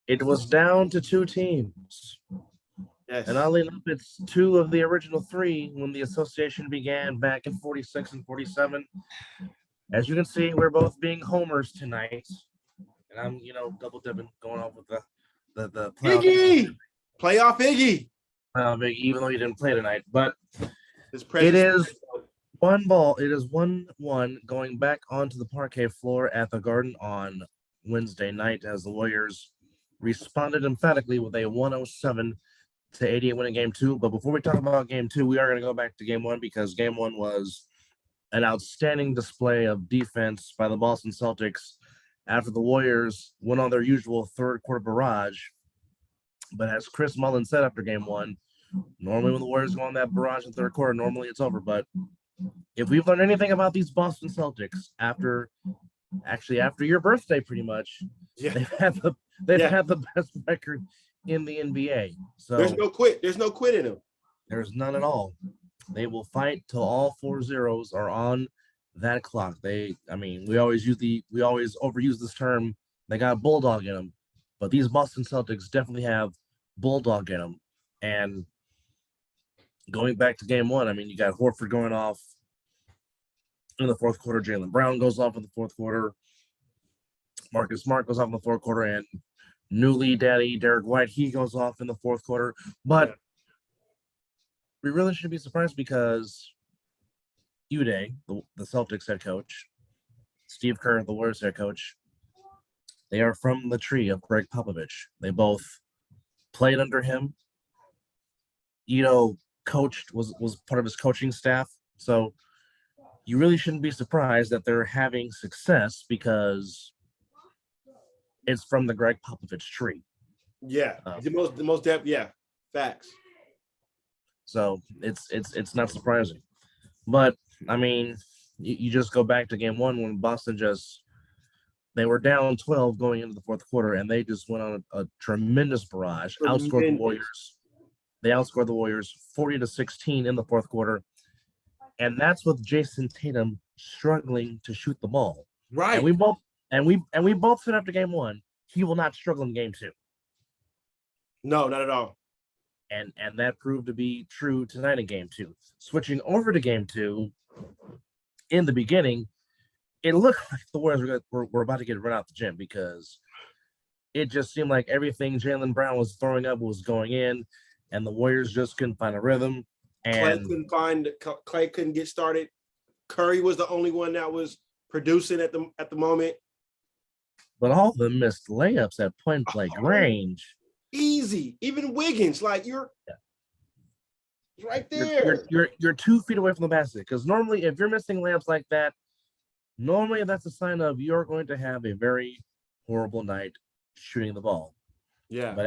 It was down to two teams. Yes. And oddly enough, it's two of the original three when the association began back in 46 and 47. As you can see, we're both being homers tonight. And I'm, double dipping, going off with the playoff. Iggy! Playoff Iggy. Even though you didn't play tonight. But it is 1-1. It is 1-1 going back onto the parquet floor at the Garden on Wednesday night as the Warriors responded emphatically with a 107-88 win in game two. But before we talk about game two, we are going to go back to game one because game one was an outstanding display of defense by the Boston Celtics after the Warriors went on their usual third quarter barrage. But as Chris Mullin said after game one, normally when the Warriors go on that barrage in the third quarter, normally it's over. But if we've learned anything about these Boston Celtics after your birthday, pretty much, they've had the best record in the NBA. So there's no quit. There's no quit in them. There's none at all. They will fight till all 4 zeros are on that clock. We always overuse this term. They got bulldog in them, but these Boston Celtics definitely have bulldog in them. And going back to game one, you got Horford going off in the fourth quarter. Jaylen Brown goes off in the fourth quarter. Marcus Smart goes off in the fourth quarter, and newly daddy Derek White, he goes off in the fourth quarter. But we really shouldn't be surprised because Uday, the Celtics head coach, Steve Kerr, the Warriors head coach, they are from the tree of Greg Popovich. They both played under him. Coached, was part of his coaching staff. So you really shouldn't be surprised that they're having success because it's from the Greg Popovich tree. Yeah, the most depth. Yeah, facts. So it's not surprising, but you just go back to game one when Boston they were down 12 going into the fourth quarter, and they just went on a tremendous barrage, outscored the Warriors. They outscored the Warriors 40-16 in the fourth quarter, and that's with Jason Tatum struggling to shoot the ball. Right. And we both said after game one, he will not struggle in game two. No, not at all. And that proved to be true tonight in game two. Switching over to game two, in the beginning, it looked like the Warriors were about to get run out the gym because it just seemed like everything Jaylen Brown was throwing up was going in, and the Warriors just couldn't find a rhythm. And Clay couldn't get started. Curry was the only one that was producing at the moment. But all of them missed layups at point blank range. Easy. Even Wiggins, you're right there. You're 2 feet away from the basket. Because normally, if you're missing layups like that, normally that's a sign of you're going to have a very horrible night shooting the ball. Yeah. But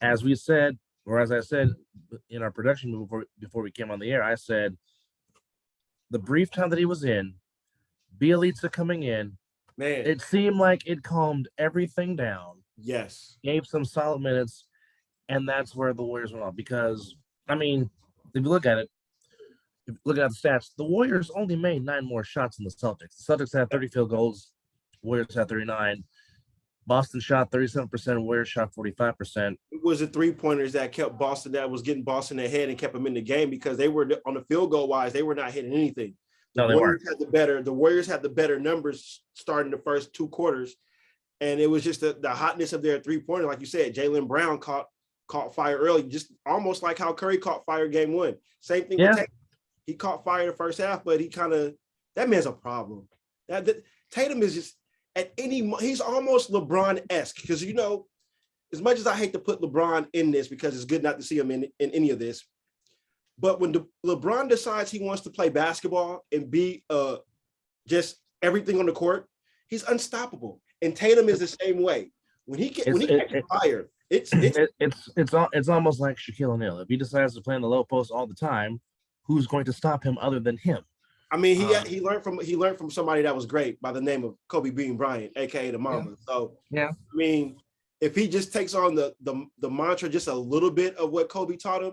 as we said, or as I said in our production before we came on the air, I said the brief time that he was in, Bielitsa coming in, man, it seemed like it calmed everything down. Yes. Gave some solid minutes, and that's where the Warriors went off. Because, if you look at it, looking at the stats, the Warriors only made 9 more shots than the Celtics. The Celtics had 30 field goals. Warriors had 39. Boston shot 37%. Warriors shot 45%. It was the three-pointers that kept Boston, that was getting Boston ahead and kept them in the game because they were, on the field goal wise, they were not hitting anything. The Warriors had the better numbers starting the first 2 quarters. And it was just the hotness of their three-pointer. Like you said, Jaylen Brown caught fire early, just almost like how Curry caught fire game one. Same thing with Tatum. He caught fire the first half, but that man's a problem. Tatum is just he's almost LeBron-esque because, as much as I hate to put LeBron in this because it's good not to see him in any of this, but when LeBron decides he wants to play basketball and be just everything on the court, he's unstoppable. And Tatum is the same way. When he catches fire, it's almost like Shaquille O'Neal. If he decides to play in the low post all the time, who's going to stop him other than him? He learned from somebody that was great by the name of Kobe Bean Bryant, aka the Mamba. Yeah. So yeah, if he just takes on the mantra, just a little bit of what Kobe taught him,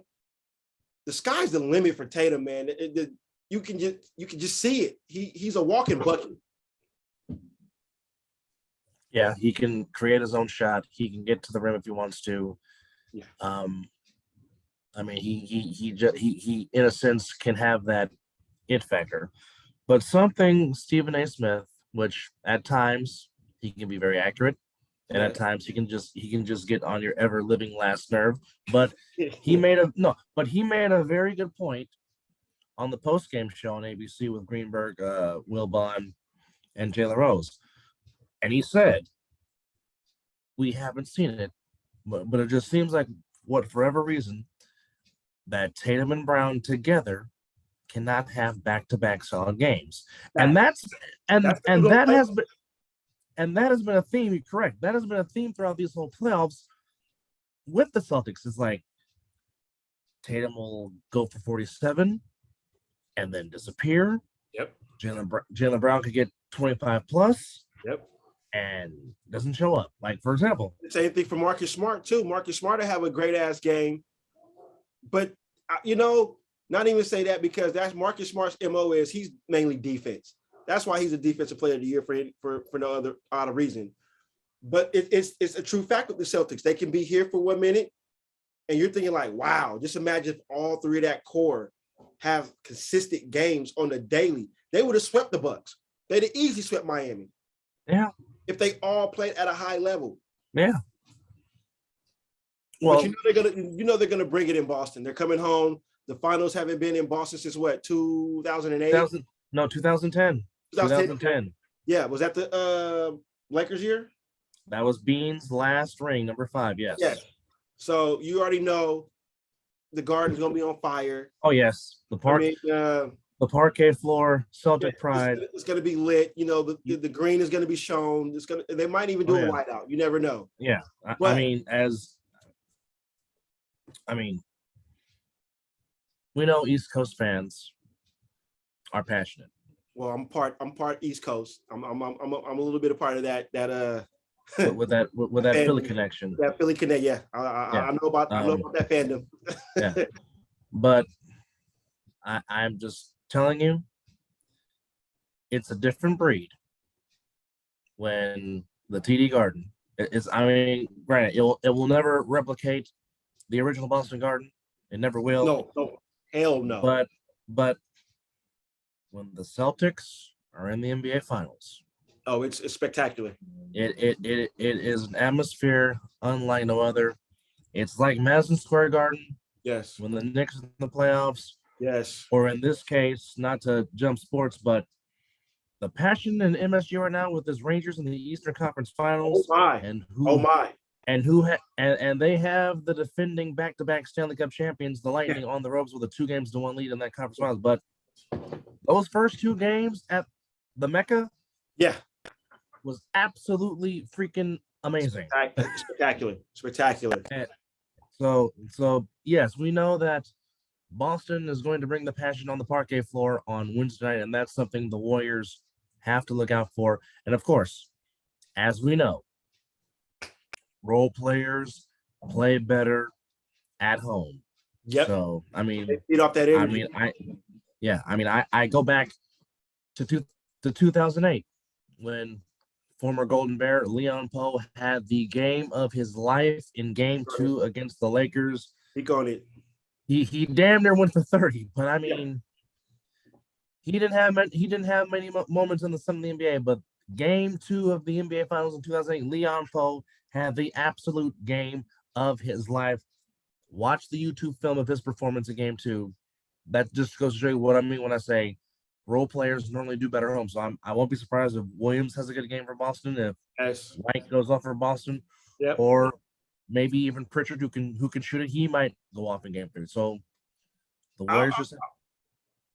the sky's the limit for Tatum, man. You can just see it. He's a walking bucket. Yeah, he can create his own shot. He can get to the rim if he wants to. Yeah. I mean, he in a sense can have that it factor. But something Stephen A. Smith, which at times he can be very accurate, and at times he can just get on your ever living last nerve. But he made a very good point on the post game show on ABC with Greenberg, Will Bond, and Jalen Rose, and he said we haven't seen it, but it just seems like for whatever reason that Tatum and Brown together cannot have back-to-back solid games, and that's that has been. And that has been a theme. You're correct. That has been a theme throughout these whole playoffs with the Celtics. It's like Tatum will go for 47 and then disappear. Yep. Jalen Brown could get 25 plus. Yep. And doesn't show up. Like, for example. Same thing for Marcus Smart, too. Marcus Smart will have a great-ass game. But, not even say that because that's Marcus Smart's MO is he's mainly defense. That's why he's a defensive player of the year for no other reason. But it's a true fact with the Celtics. They can be here for 1 minute, and you're thinking like, wow, just imagine if all three of that core have consistent games on the daily. They would have swept the Bucks. They'd have easily swept Miami. Yeah. If they all played at a high level. Yeah. Well, but they're gonna bring it in Boston. They're coming home. The finals haven't been in Boston since what, 2008? 2010. 2010. Yeah, was that the Lakers year? That was Bean's last ring, number 5. Yes. Yes. So you already know the Garden's gonna be on fire. Oh yes, the parquet floor, Celtic pride. It's gonna be lit. The green is gonna be shown. They might even do a whiteout. You never know. Yeah, we know East Coast fans are passionate. Well, I'm part East Coast. I'm a little bit a part of that with that Philly connection. That Philly connect, yeah. I know about that fandom. Yeah. But I'm just telling you, it's a different breed when the TD Garden is. Granted, it will never replicate the original Boston Garden. It never will. No, hell no. But when the Celtics are in the NBA Finals, it's spectacular. It is an atmosphere unlike no other. It's like Madison Square Garden. Yes. When the Knicks in the playoffs. Yes. Or in this case, not to jump sports, but the passion in MSG right now with this Rangers in the Eastern Conference Finals. Oh my! And they have the defending back-to-back Stanley Cup champions, the Lightning, on the ropes with a 2-1 lead in that conference finals. But those first 2 games at the Mecca, was absolutely freaking amazing. Spectacular. And so yes, we know that Boston is going to bring the passion on the parquet floor on Wednesday night, and that's something the Warriors have to look out for. And of course, as we know, role players play better at home. Yep. So they feed off that energy. I go back to 2008 when former Golden Bear Leon Poe had the game of his life in Game 2 against the Lakers. He got it. He damn near went for 30, but he didn't have many moments in the sun of the NBA. But Game 2 of the NBA Finals in 2008, Leon Poe had the absolute game of his life. Watch the YouTube film of his performance in Game 2. That just goes to show you what I mean when I say role players normally do better at home. So I won't be surprised if Williams has a good game for Boston, if White goes off for Boston, or maybe even Pritchard who can shoot it. He might go off in Game 3. So the Warriors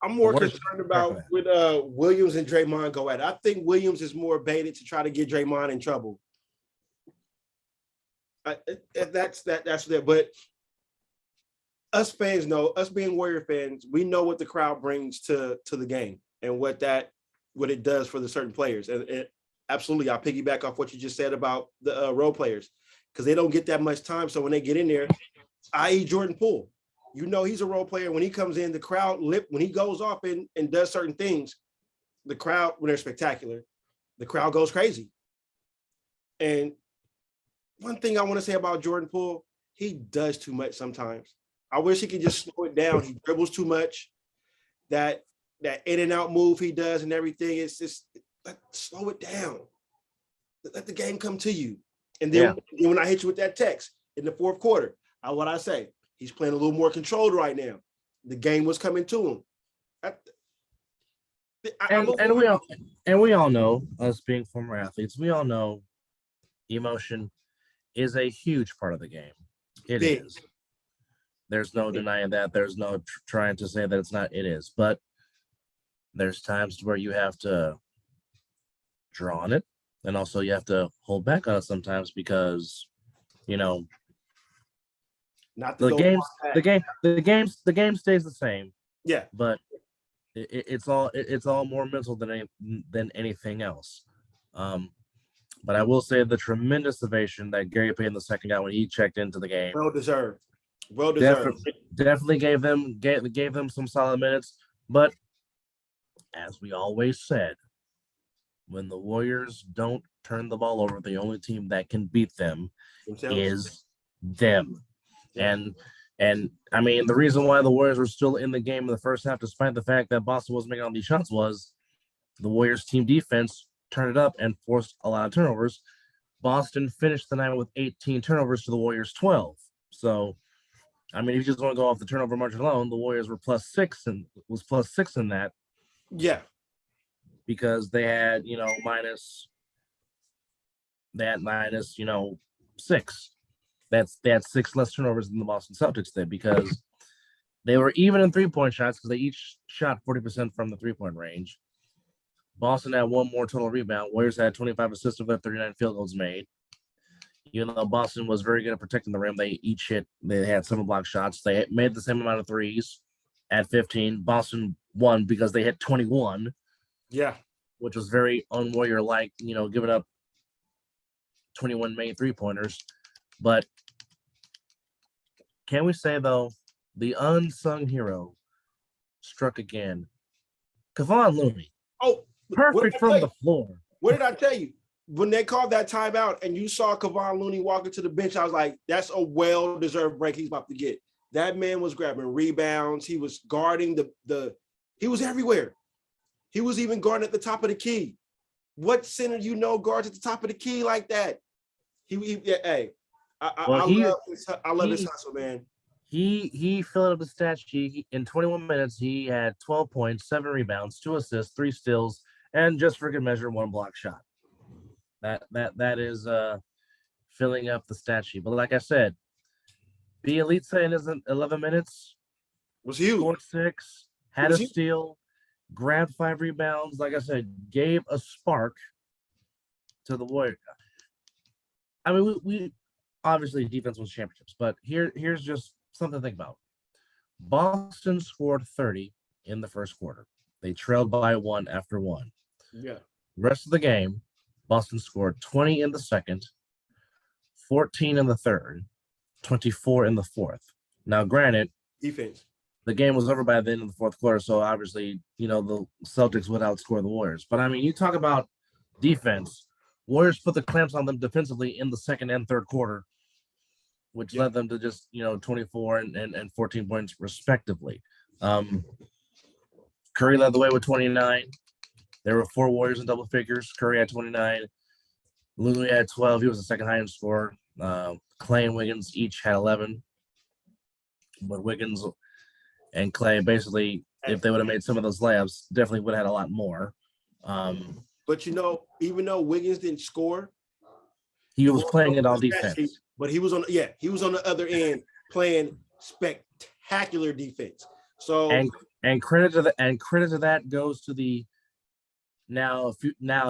I'm more concerned about with Williams and Draymond go at it. I think Williams is more baited to try to get Draymond in trouble. That's there. But us fans know, us being Warrior fans, we know what the crowd brings to the game and what it does for the certain players. And absolutely, I'll piggyback off what you just said about the role players because they don't get that much time. So when they get in there, i.e. Jordan Poole, he's a role player. When he comes in, the crowd when he goes off and does certain things, the crowd, when they're spectacular, the crowd goes crazy. And one thing I want to say about Jordan Poole, he does too much sometimes. I wish he could just slow it down. He dribbles too much. That in and out move he does and everything, it's just slow it down. Let the game come to you. And then when I hit you with that text in the fourth quarter, what I say, he's playing a little more controlled right now. The game was coming to him. We all know, us being former athletes, we all know emotion is a huge part of the game. It is. There's no denying that. There's no trying to say that it's not. It is. But there's times where you have to draw on it, and also you have to hold back on it sometimes because, not the game stays the same. Yeah, but it's all more mental than anything else. But I will say the tremendous ovation that Gary Payton II got when he checked into the game. Well deserved. Definitely gave them some solid minutes. But as we always said, when the Warriors don't turn the ball over, the only team that can beat them is them. And I mean, the reason why the Warriors were still in the game in the first half, despite the fact that Boston was making all these shots, was the Warriors team defense turned it up and forced a lot of turnovers. Boston finished the night with 18 turnovers to the Warriors 12. So, I mean, if you just want to go off the turnover margin alone, the Warriors were +6 and was +6 in that. Yeah. Because they had, minus 6. They had 6 less turnovers than the Boston Celtics did because they were even in 3-point shots because they each shot 40% from the 3-point range. Boston had 1 more total rebound. Warriors had 25 assists of their 39 field goals made. Even though Boston was very good at protecting the rim, they had 7 block shots. They made the same amount of threes at 15. Boston won because they hit 21. Yeah. Which was very un-Warrior-like, giving up 21 made 3-pointers. But can we say, though, the unsung hero struck again? Kevon Looney. Oh, perfect from the floor. What did I tell you? When they called that timeout and you saw Kevon Looney walking to the bench, I was like, that's a well-deserved break he's about to get. That man was grabbing rebounds. He was guarding he was everywhere. He was even guarding at the top of the key. What center guards at the top of the key like that? I love his hustle, man. He filled up the stat sheet. In 21 minutes, he had 12 points, 7 rebounds, 2 assists, 3 steals, and just for good measure, 1 block shot. That is filling up the stat sheet. But like I said, Bielitsa in his 11 minutes was huge. Scored 6, had a steal, grabbed 5 rebounds. Like I said, gave a spark to the Warriors. I mean, we obviously defense wins championships, but here's just something to think about. Boston scored 30 in the first quarter. They trailed by 1 after 1. Yeah. Rest of the game, Boston scored 20 in the second, 14 in the third, 24 in the fourth. Now, granted, defense. The game was over by the end of the fourth quarter, so obviously, the Celtics would outscore the Warriors. But I mean, you talk about defense. Warriors put the clamps on them defensively in the second and third quarter, which led them to just 24 and 14 points respectively. Curry led the way with 29. There were 4 Warriors in double figures. Curry had 29. Looney had 12. He was the second highest scorer. Clay and Wiggins each had 11. But Wiggins and Clay, basically, if they would have made some of those layups, definitely would have had a lot more. But even though Wiggins didn't score, he was playing it on defense. But he was on the other end playing spectacular defense. So and credit to that goes to the now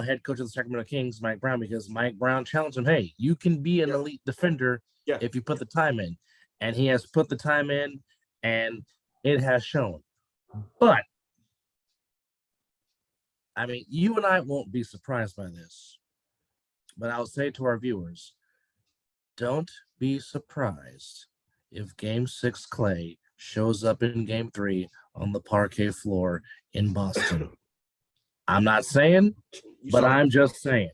head coach of the Sacramento Kings, Mike Brown, because Mike Brown challenged him, hey, you can be an elite defender if you put the time in. And he has put the time in, and it has shown. But, I mean, you and I won't be surprised by this. But I'll say to our viewers, don't be surprised if Game 6 Clay shows up in Game 3 on the parquet floor in Boston. I'm not saying, but I'm just saying.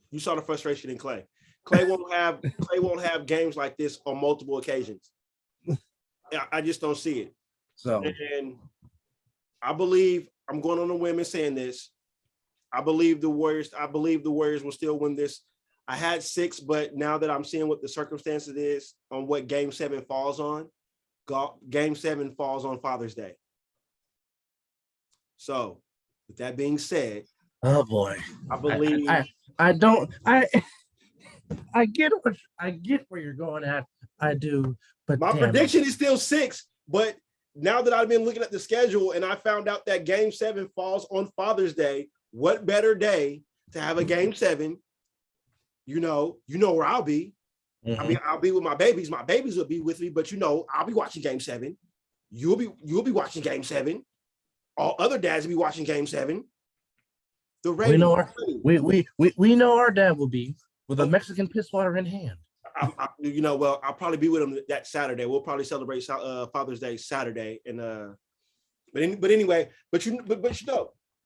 You saw the frustration in Clay. Clay won't have games like this on multiple occasions. I just don't see it. So, and I believe I'm going on a whim and saying this. I believe the Warriors will still win this. I had 6, but now that I'm seeing what the circumstances is on what Game 7 falls on, Game 7 falls on Father's Day. So, with that being said, oh boy, I believe I get where you're going at. I do, but my prediction is still 6. But now that I've been looking at the schedule and I found out that Game 7 falls on Father's Day, what better day to have a Game 7? You know where I'll be. Mm-hmm. I mean, I'll be with my babies. My babies will be with me, but I'll be watching Game 7. You'll be watching Game 7. All other dads will be watching Game 7. The we know our dad will be with a Mexican piss water in hand. I'll probably be with him that Saturday. We'll probably celebrate Father's Day Saturday, and but anyway,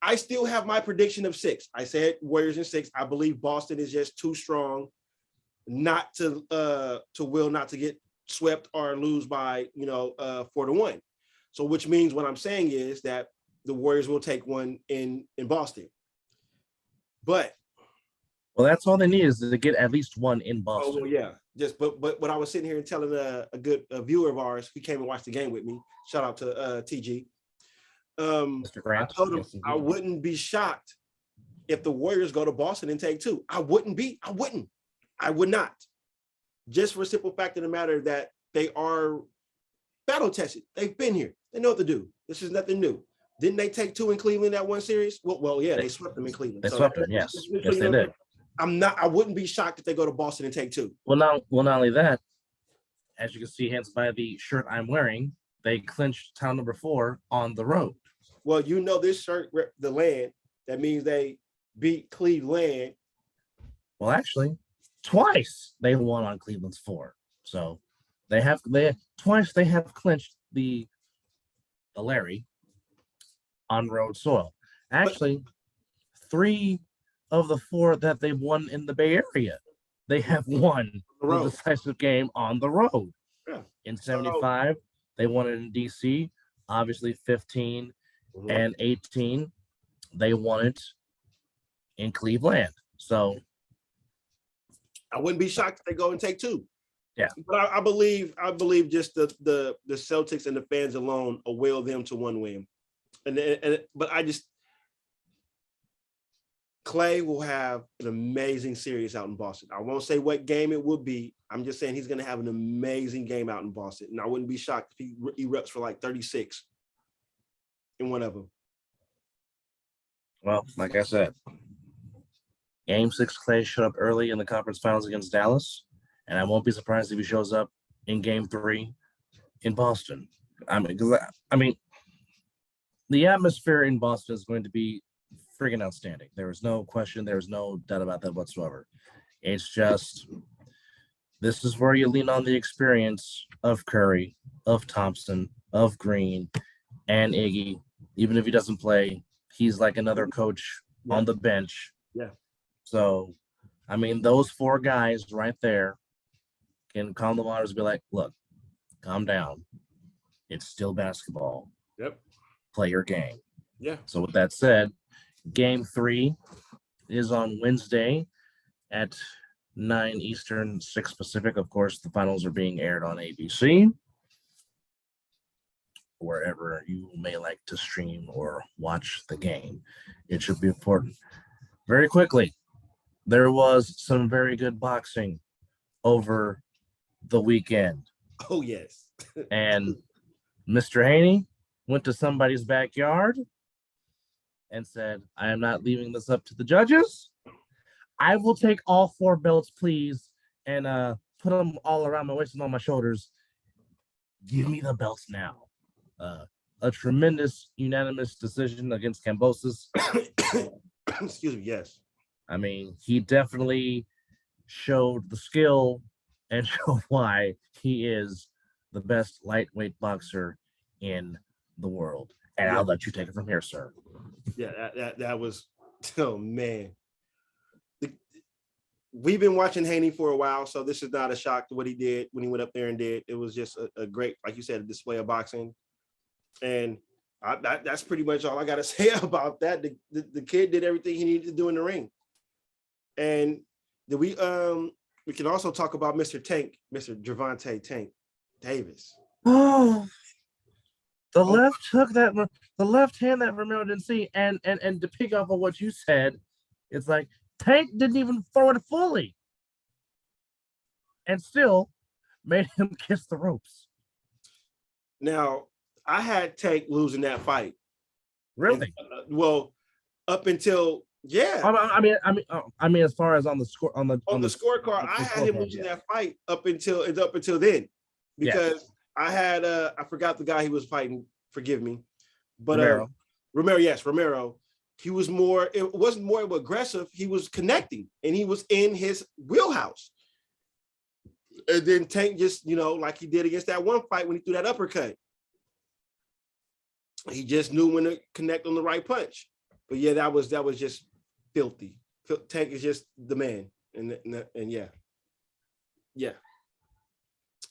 I still have my prediction of 6. I said Warriors in 6. I believe Boston is just too strong not to get swept or lose by 4-1. So which means what I'm saying is that the Warriors will take one in Boston. But that's all they need is to get at least one in Boston. Oh well, yeah. But what I was sitting here and telling a good viewer of ours who came and watched the game with me. Shout out to TG. Mr. Grant. I told him I wouldn't be shocked if the Warriors go to Boston and take 2. I would not. Just for a simple fact of the matter that they are battle tested. They've been here. They know what to do. This is nothing new. Didn't they take 2 in Cleveland that one series? Well, yeah, they swept them in Cleveland. They swept them, yes. Yes, they did. I wouldn't be shocked if they go to Boston and take 2. Well, not only that, as you can see, hence by the shirt I'm wearing, they clinched town number 4 on the road. Well, this shirt represents the land. That means they beat Cleveland. Well, actually, twice they won on Cleveland's 4. So they have clinched the Larry on road soil. Actually, 3 of the 4 that they won in the Bay Area, they have won the decisive game on the road. Yeah. In 75, they won it in DC. Obviously, 15 and 18, they won it in Cleveland. So I wouldn't be shocked if they go and take 2. Yeah. But I believe just the Celtics and the fans alone will will them to one win. But Clay will have an amazing series out in Boston. I won't say what game it will be. I'm just saying he's going to have an amazing game out in Boston. And I wouldn't be shocked if he erupts for like 36 in one of them. Well, like I said, Game 6, Clay showed up early in the conference finals against Dallas, and I won't be surprised if he shows up in Game 3 in Boston. I mean, the atmosphere in Boston is going to be friggin' outstanding. There is no question. There is no doubt about that whatsoever. It's just, this is where you lean on the experience of Curry, of Thompson, of Green, and Iggy. Even if he doesn't play, he's like another coach on the bench. Yeah. So, I mean, those 4 guys right there can calm the waters and be like, look, calm down. It's still basketball. Yep. Play your game. Yeah. So with that said, Game 3 is on Wednesday at 9 Eastern, 6 Pacific. Of course, the finals are being aired on ABC, wherever you may like to stream or watch the game. It should be important. Very quickly, there was some very good boxing over the weekend. Oh, yes. And Mr. Haney went to somebody's backyard and said, I am not leaving this up to the judges. I will take all 4 belts, please, and put them all around my waist and on my shoulders. Give me the belts now. A tremendous unanimous decision against Kambosos. Excuse me, yes. I mean, he definitely showed the skill and showed why he is the best lightweight boxer in the world. And I'll let you take it from here, sir. Yeah, that was, oh man. we've been watching Haney for a while, so this is not a shock to what he did when he went up there and did. It was just a great, like you said, a display of boxing. And that's pretty much all I got to say about that. The kid did everything he needed to do in the ring. And we can also talk about Mr. Tank, Mr. Gervonta Tank Davis. Oh, the left hook the left hand that Romero didn't see, and to pick up on what you said, it's like Tank didn't even throw it fully, and still made him kiss the ropes. Now, I had Tank losing that fight. Really? Well, up until I mean, as far as on the score on the scorecard, I had him losing that fight up until then, because I had I forgot the guy he was fighting. Forgive me, but Romero. He was more. It wasn't more aggressive. He was connecting, and he was in his wheelhouse. And then Tank just, like he did against that one fight when he threw that uppercut. He just knew when to connect on the right punch. But yeah, that was just filthy. Tank is just the man, and yeah.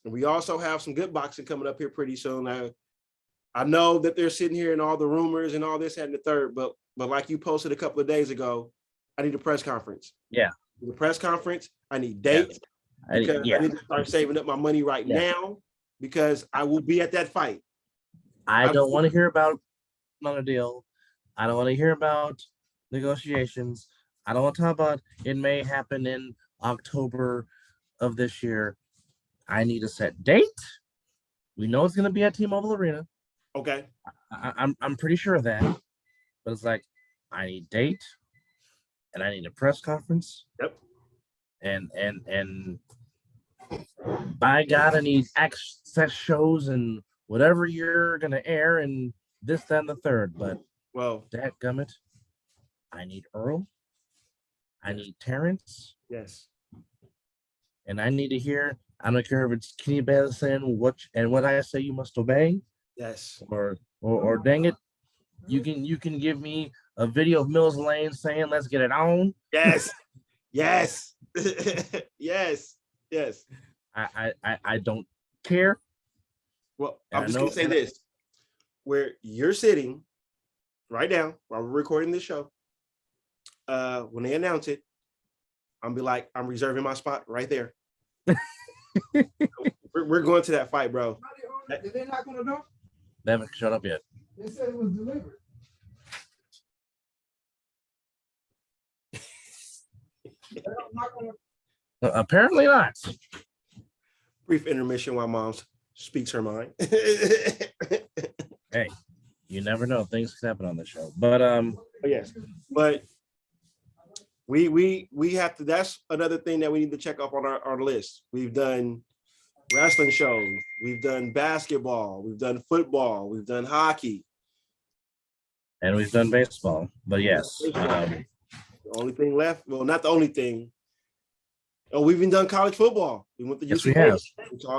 And we also have some good boxing coming up here pretty soon. I know that they're sitting here and all the rumors and all this and the third, but like you posted a couple of days ago, I need a press conference. Yeah. The press conference. I need dates. I need to start saving up my money right now, because I will be at that fight. I don't want to hear about another deal. I don't want to hear about negotiations. I don't want to talk about it may happen in October of this year. I need a set date. We know it's going to be at T-Mobile Arena. Okay. I'm pretty sure of that. But it's like, I need date, and I need a press conference. Yep. And by God, I need access shows and whatever you're gonna air and this, that, and the third. But dadgummit, I need Earl. I need Terrence. Yes. And I need to hear. I don't care if it's Kenny Bayless saying what I say you must obey. Yes. Or dang it, you can give me a video of Mills Lane saying let's get it on. Yes. Yes. Yes. Yes. I don't care. Well, I'm just gonna say this: where you're sitting right now while we're recording this show, when they announce it, I'm reserving my spot right there. we're going to that fight, bro. They're not gonna know. They haven't shut up yet. They said it was delivered. Apparently not. Brief intermission while Mom speaks her mind. Hey, you never know. Things happen on the show. But yes. But we have to, that's another thing that we need to check off on our list. We've done wrestling shows, we've done basketball, we've done football, we've done hockey. And we've done baseball. But yes. The only thing left, well, not the only thing. Oh, we've even done college football. We went to yes, we have.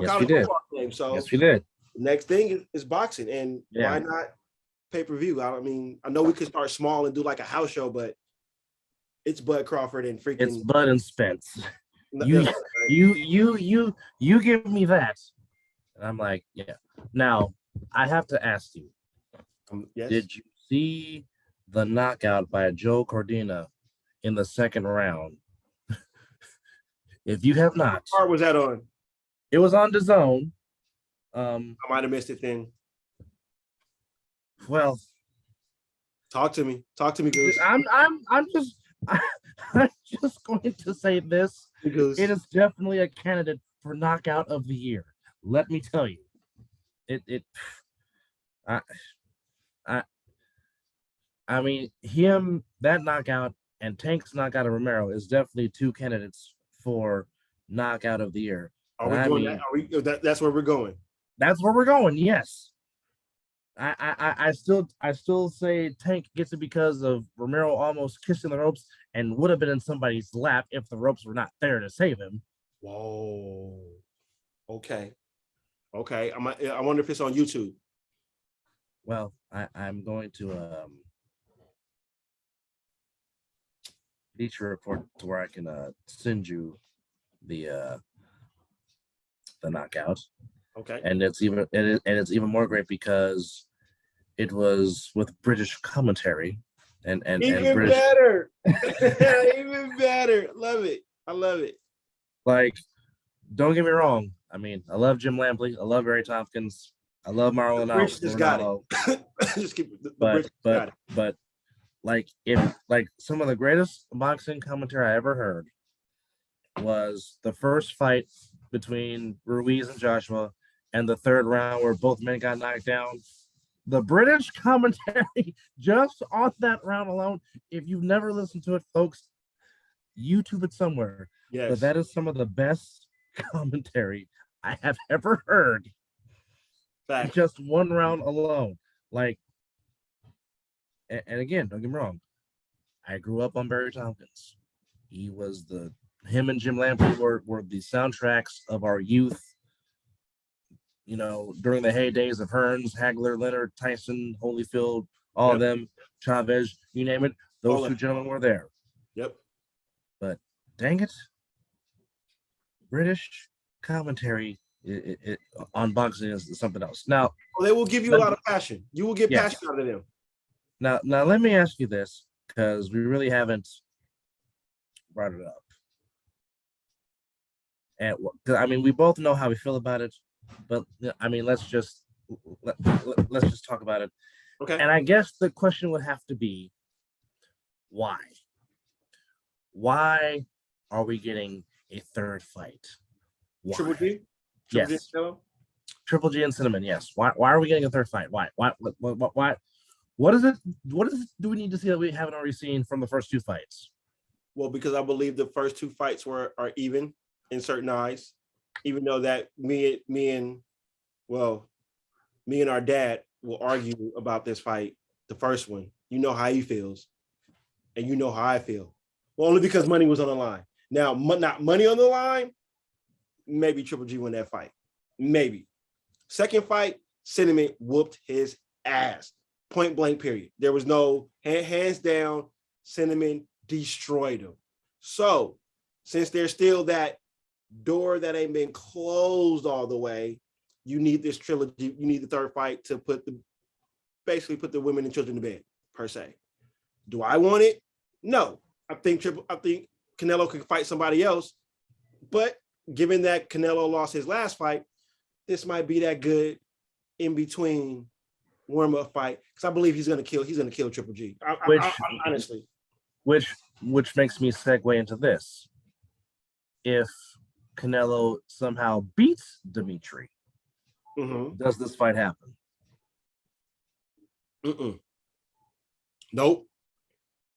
Yes, we did. So yes, we did. The next thing is boxing, and why not pay-per-view? I mean, I know we could start small and do like a house show, but it's Bud Crawford and freaking. It's Bud and Spence. You give me that, and I'm like, yeah. Now I have to ask you, yes. Did you see the knockout by Joe Cordina in the second round? If you have not, what part was that on? It was on DAZN. I might have missed it then. Well, talk to me, Goose. I'm just going to say this. Goose. It is definitely a candidate for knockout of the year. Let me tell you, I mean, that knockout and Tank's knockout of Romero is definitely two candidates for knockout of the year. Are we doing that? That's where we're going. That's where we're going. Yes. I still say Tank gets it because of Romero almost kissing the ropes and would have been in somebody's lap if the ropes were not there to save him. Whoa. Okay. I wonder if it's on YouTube. Well, I'm going to Bleacher Report to where I can send you the knockout, Okay. and it's even more great because it was with British commentary and Even British, better. Even better. Love it. I love it. like, don't get me wrong. I mean, I love Jim Lampley. I love Barry Tompkins. I love Marlon Rich just got Ronaldo. it. Just keep the But Rich got it. like some of the greatest boxing commentary I ever heard was the first fight between Ruiz and Joshua, and the third round where both men got knocked down. The British commentary just on that round alone. If you've never listened to it, folks, YouTube it somewhere. Yes. But that is some of the best commentary I have ever heard. Fact. Just one round alone. Like, and again, don't get me wrong, I grew up on Barry Tompkins. He was him and Jim Lampley were the soundtracks of our youth. You know, during the heydays of Hearns, Hagler, Leonard, Tyson, Holyfield, all of them, Chavez, you name it, those two gentlemen were there. Yep. But dang it, British commentary on boxing is something else. Now, they will give you a lot of passion. You will get passion out of them. Now, let me ask you this, because we really haven't brought it up. And I mean, we both know how we feel about it, but I mean, let's just talk about it. Okay. And I guess the question would have to be, why? Why are we getting a third fight? Why? Triple G? Yes. Triple G and Cinnamon, yes. Why are we getting a third fight? Why? What is it? What do we need to see that we haven't already seen from the first two fights? Well, because I believe the first two fights are even in certain eyes, even though that me and our dad will argue about this fight, the first one. You know how he feels, and you know how I feel. Well, only because money was on the line. Now, not money on the line, maybe Triple G won that fight. Maybe. Second fight, Cinnamon whooped his ass. Point blank, period. There was no hands down. Cinnamon destroyed him. So, since there's still that door that ain't been closed all the way, you need this trilogy. You need the third fight to put the women and children to bed, per se. Do I want it? No. I think Canelo could fight somebody else, but given that Canelo lost his last fight, this might be that good in between warm-up fight, because I believe he's gonna kill Triple G. Honestly. Which makes me segue into this. If Canelo somehow beats Dimitri, does this fight happen? Nope.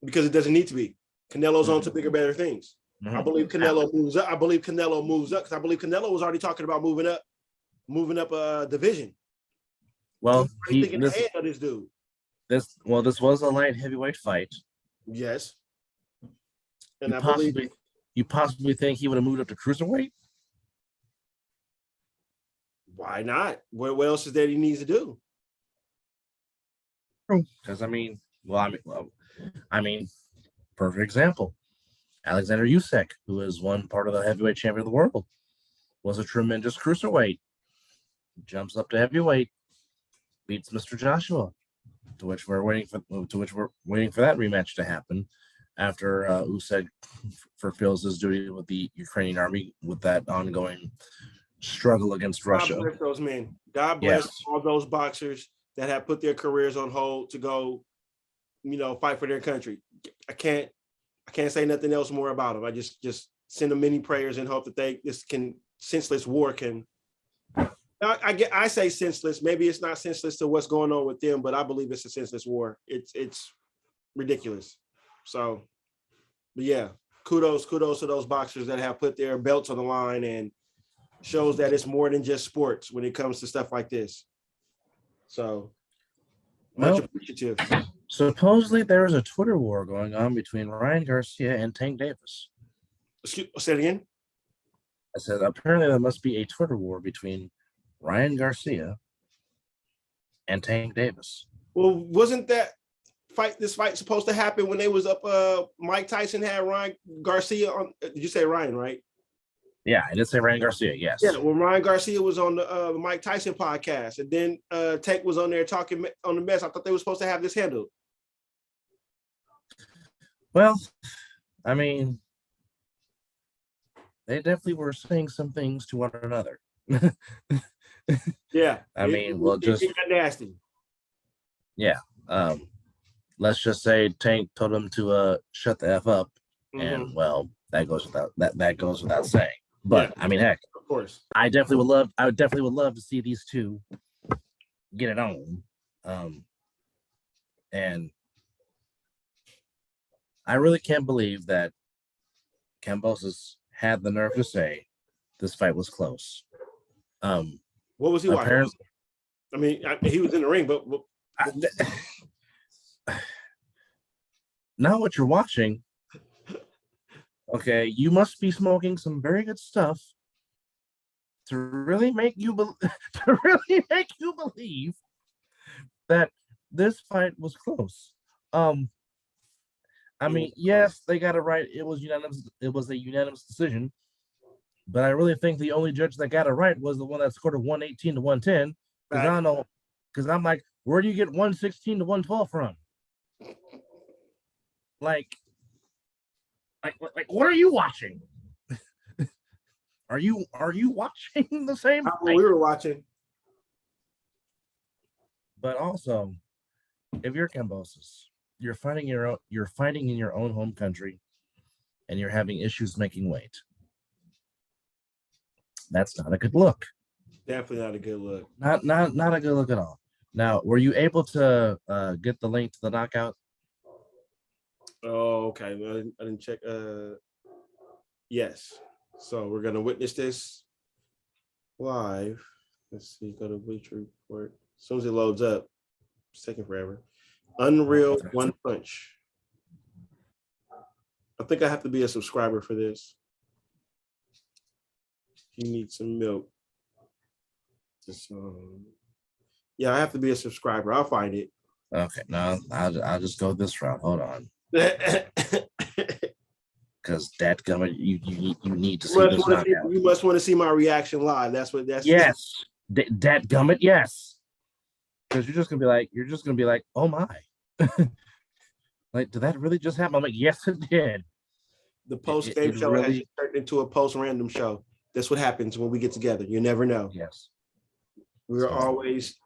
Because it doesn't need to be. Canelo's on to bigger, better things. I believe Canelo moves up. Because I believe Canelo was already talking about moving up a division. Well, thinking ahead of this dude. This was a light heavyweight fight. Yes. And you possibly think he would have moved up to cruiserweight? Why not? What else is there he needs to do? Because perfect example. Alexander Usyk, who is one part of the heavyweight champion of the world, was a tremendous cruiserweight. Jumps up to heavyweight, beats Mr. Joshua, to which we're waiting for that rematch to happen after Usyk fulfills his duty with the Ukrainian army with that ongoing struggle against Russia. God bless those men. God bless all those boxers that have put their careers on hold to go, fight for their country. I can't say nothing else more about them. I just send them many prayers and hope that this senseless war can. I say senseless. Maybe it's not senseless to what's going on with them, but I believe it's a senseless war. It's ridiculous. So, but yeah, kudos to those boxers that have put their belts on the line, and shows that it's more than just sports when it comes to stuff like this. So, much appreciative. Supposedly there is a Twitter war going on between Ryan Garcia and Tank Davis. Say it again. I said apparently there must be a Twitter war between Ryan Garcia and Tank Davis. Well, wasn't that fight supposed to happen when they was up? Mike Tyson had Ryan Garcia on. Did you say Ryan, right? Yeah, I did say Ryan Garcia. Yes. Yeah, when Ryan Garcia was on the Mike Tyson podcast, and then Tank was on there talking on the mess. I thought they were supposed to have this handled. Well, I mean, they definitely were saying some things to one another. Yeah, I mean, well, just it got nasty. Yeah. Let's just say Tank told him to shut the F up, and well, that goes without saying. But yeah, I mean, heck, of course, I definitely would love to see these two get it on. And I really can't believe that Kambosos had the nerve to say this fight was close. What was he watching? I mean, he was in the ring, but not what you're watching. Okay, you must be smoking some very good stuff to really make you believe that this fight was close. I mean, yes, they got it right. It was unanimous. It was a unanimous decision. But I really think the only judge that got it right was the one that scored a 118 to 110. Because I don't know. Because I'm like, where do you get 116 to 112 from? Like, what are you watching? Are you watching the same we were watching? But also, if you're Kambosos, you're fighting in your own home country, and you're having issues making weight. That's not a good look. Definitely not a good look. Not a good look at all. Now, were you able to get the link to the knockout? Oh, okay. I didn't check. Yes. So we're gonna witness this live. Let's see. Go to Bleacher Report. As soon as it loads up, it's taking forever. Unreal One Punch. I think I have to be a subscriber for this. You need some milk. Yeah, I have to be a subscriber. I'll find it. Okay, no, I'll just go this route. Hold on. Because dadgummit, you need to see this knockout. You must want to see my reaction live. That's yes. Dadgummit, yes. Because you're just gonna be like, oh my. Like, did that really just happen? I'm like, yes, it did. The post-game show really has turned into a post-random show. That's what happens when we get together. You never know. Yes. We're always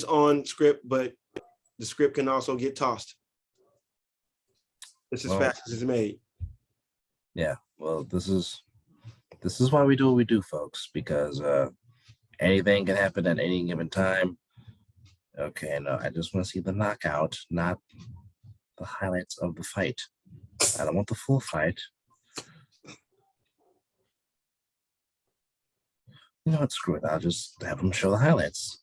on script, but the script can also get tossed. It's as fast as it's made. Yeah. Well, this is why we do what we do, folks, because anything can happen at any given time. Okay, no, I just want to see the knockout, not the highlights of the fight. I don't want the full fight. You know what? Screw it. I'll just have them show the highlights.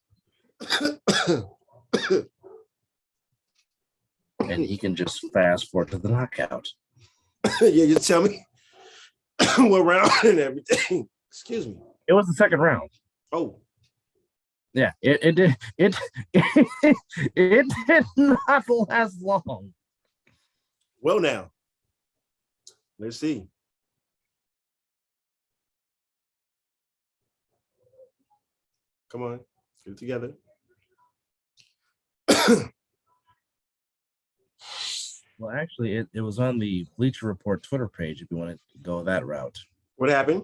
And he can just fast forward to the knockout. Yeah, you tell me what round and everything. Excuse me. It was the second round. Oh. Yeah, it did it did not last long. Well, now let's see. Come on, get it together. Well, actually, it was on the Bleacher Report Twitter page if you want to go that route. What happened?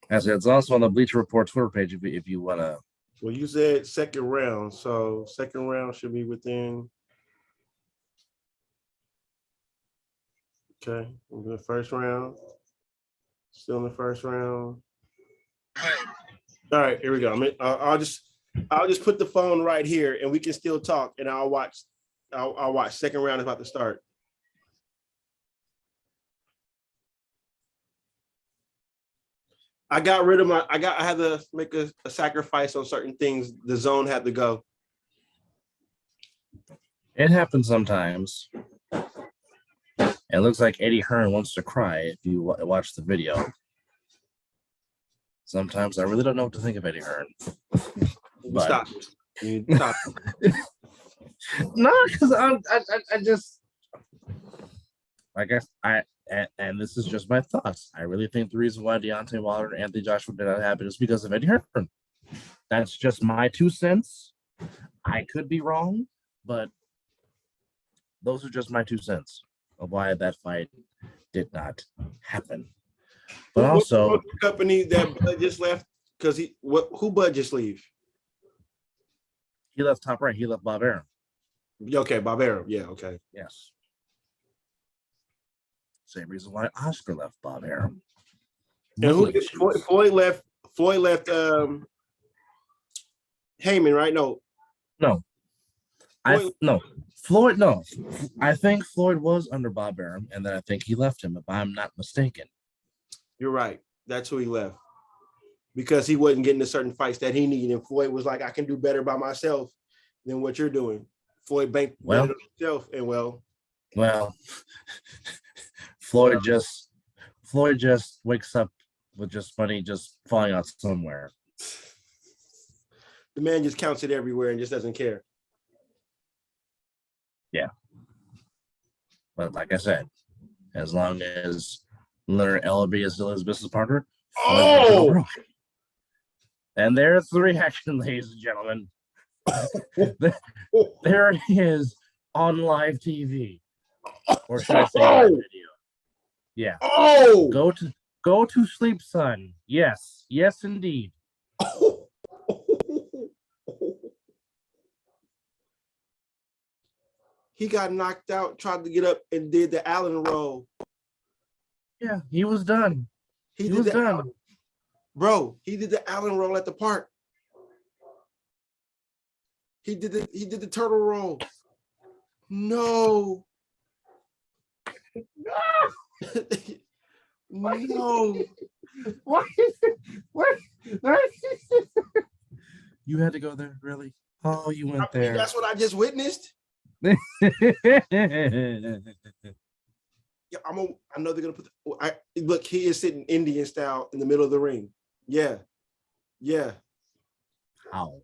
As it's also on the Bleacher Report Twitter page if you want to. Well, you said second round, so second round should be within. Okay, in the first round. Still in the first round. All right, here we go. I mean, I'll just put the phone right here, and we can still talk, and I'll watch. I'll watch. Second round is about to start. I got rid of I had to make a sacrifice on certain things. The zone had to go. It happens sometimes. It looks like Eddie Hearn wants to cry if you watch the video. Sometimes I really don't know what to think of Eddie Hearn. Stop. No, because I just, I guess and this is just my thoughts. I really think the reason why Deontay Wilder and Anthony Joshua did not happen is because of Eddie Hearn. That's just my 2 cents. I could be wrong, but those are just my 2 cents of why that fight did not happen. But also, the company that Bud just left, because who Bud just leave? he left Top Rank. He left Bob Arum. Okay, Bob Arum. Yeah, okay. Yes. Same reason why Oscar left Bob Arum. And who did Floyd left? Floyd left Heyman, right? No. Floyd. No, I think Floyd was under Bob Arum, and then I think he left him, if I'm not mistaken. You're right. That's who he left because he wasn't getting the certain fights that he needed. And Floyd was like, "I can do better by myself than what you're doing." Floyd banked better on himself, and well, Floyd just wakes up with just money just falling out somewhere. the man just counts it everywhere and just doesn't care. Yeah. But like I said, as long as Leonard Ellerby is still his business partner. Oh! And there's the reaction, ladies and gentlemen. There it is on live TV. Or should I say live video? Yeah. Oh! Go to sleep, son. Yes. Yes, indeed. He got knocked out, tried to get up and did the Allen roll. Yeah, he was done. He was done. Bro, he did the Allen roll at the park. He did the turtle roll. No. No. What? You had to go there, really? Oh, you went there. That's what I just witnessed. Yeah, I know they're gonna put. Look, he is sitting Indian style in the middle of the ring. Yeah. Ow.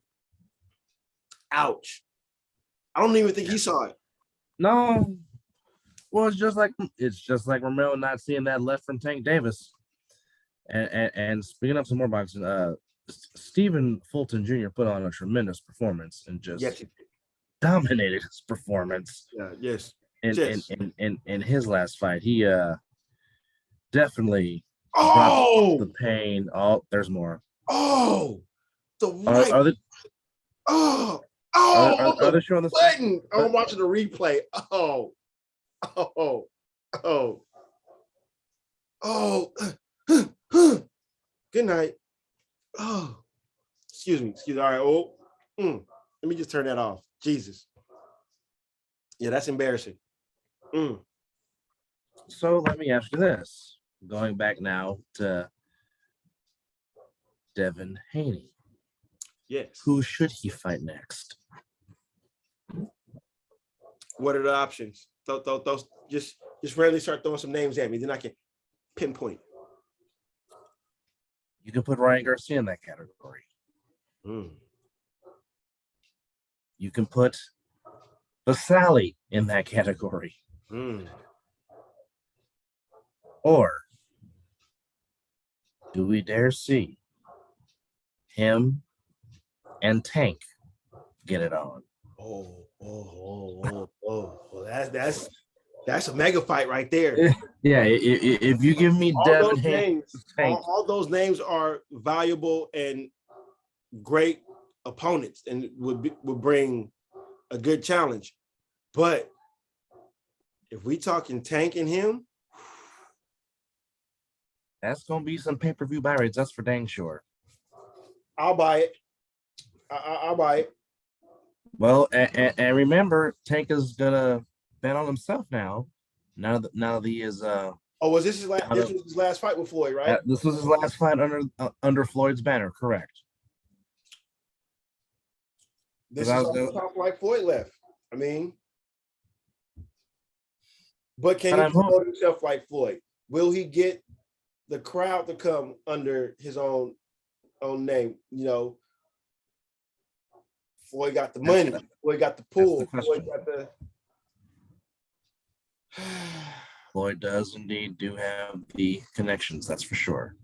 Ouch. I don't even think he saw it. No. Well, it's just like Romero not seeing that left from Tank Davis. And speaking of some more boxing, Stephen Fulton Jr. put on a tremendous performance and just dominated his performance. Yes. In his last fight, he definitely brought the pain. Oh, there's more. Oh, the right. Are they showing the button? I'm watching the replay. Good night. Oh, excuse me. All right. Let me just turn that off. Jesus. Yeah, that's embarrassing. So let me ask you this. Going back now to Devin Haney. Yes. Who should he fight next? What are the options? Those just randomly start throwing some names at me. Then I can pinpoint. You can put Ryan Garcia in that category. You can put Vasali in that category. Or do we dare see him and Tank get it on? That's a mega fight right there. Yeah, if you give me Devin Haney, all those names are valuable and great opponents and would bring a good challenge. But if we talking Tank and him, that's gonna be some pay-per-view buy rates. That's for dang sure. I'll buy it. I'll buy it. Well, and remember, Tank is gonna bet on himself now. Now that he is was this his last? This was his last fight with Floyd, right? This was his last fight under Floyd's banner, correct? This is top like Floyd left. I mean, but can he promote himself like Floyd? Will he get the crowd to come under his own name? You know, Floyd got the money. Floyd got the pull. Floyd got the. Floyd does indeed do have the connections. That's for sure.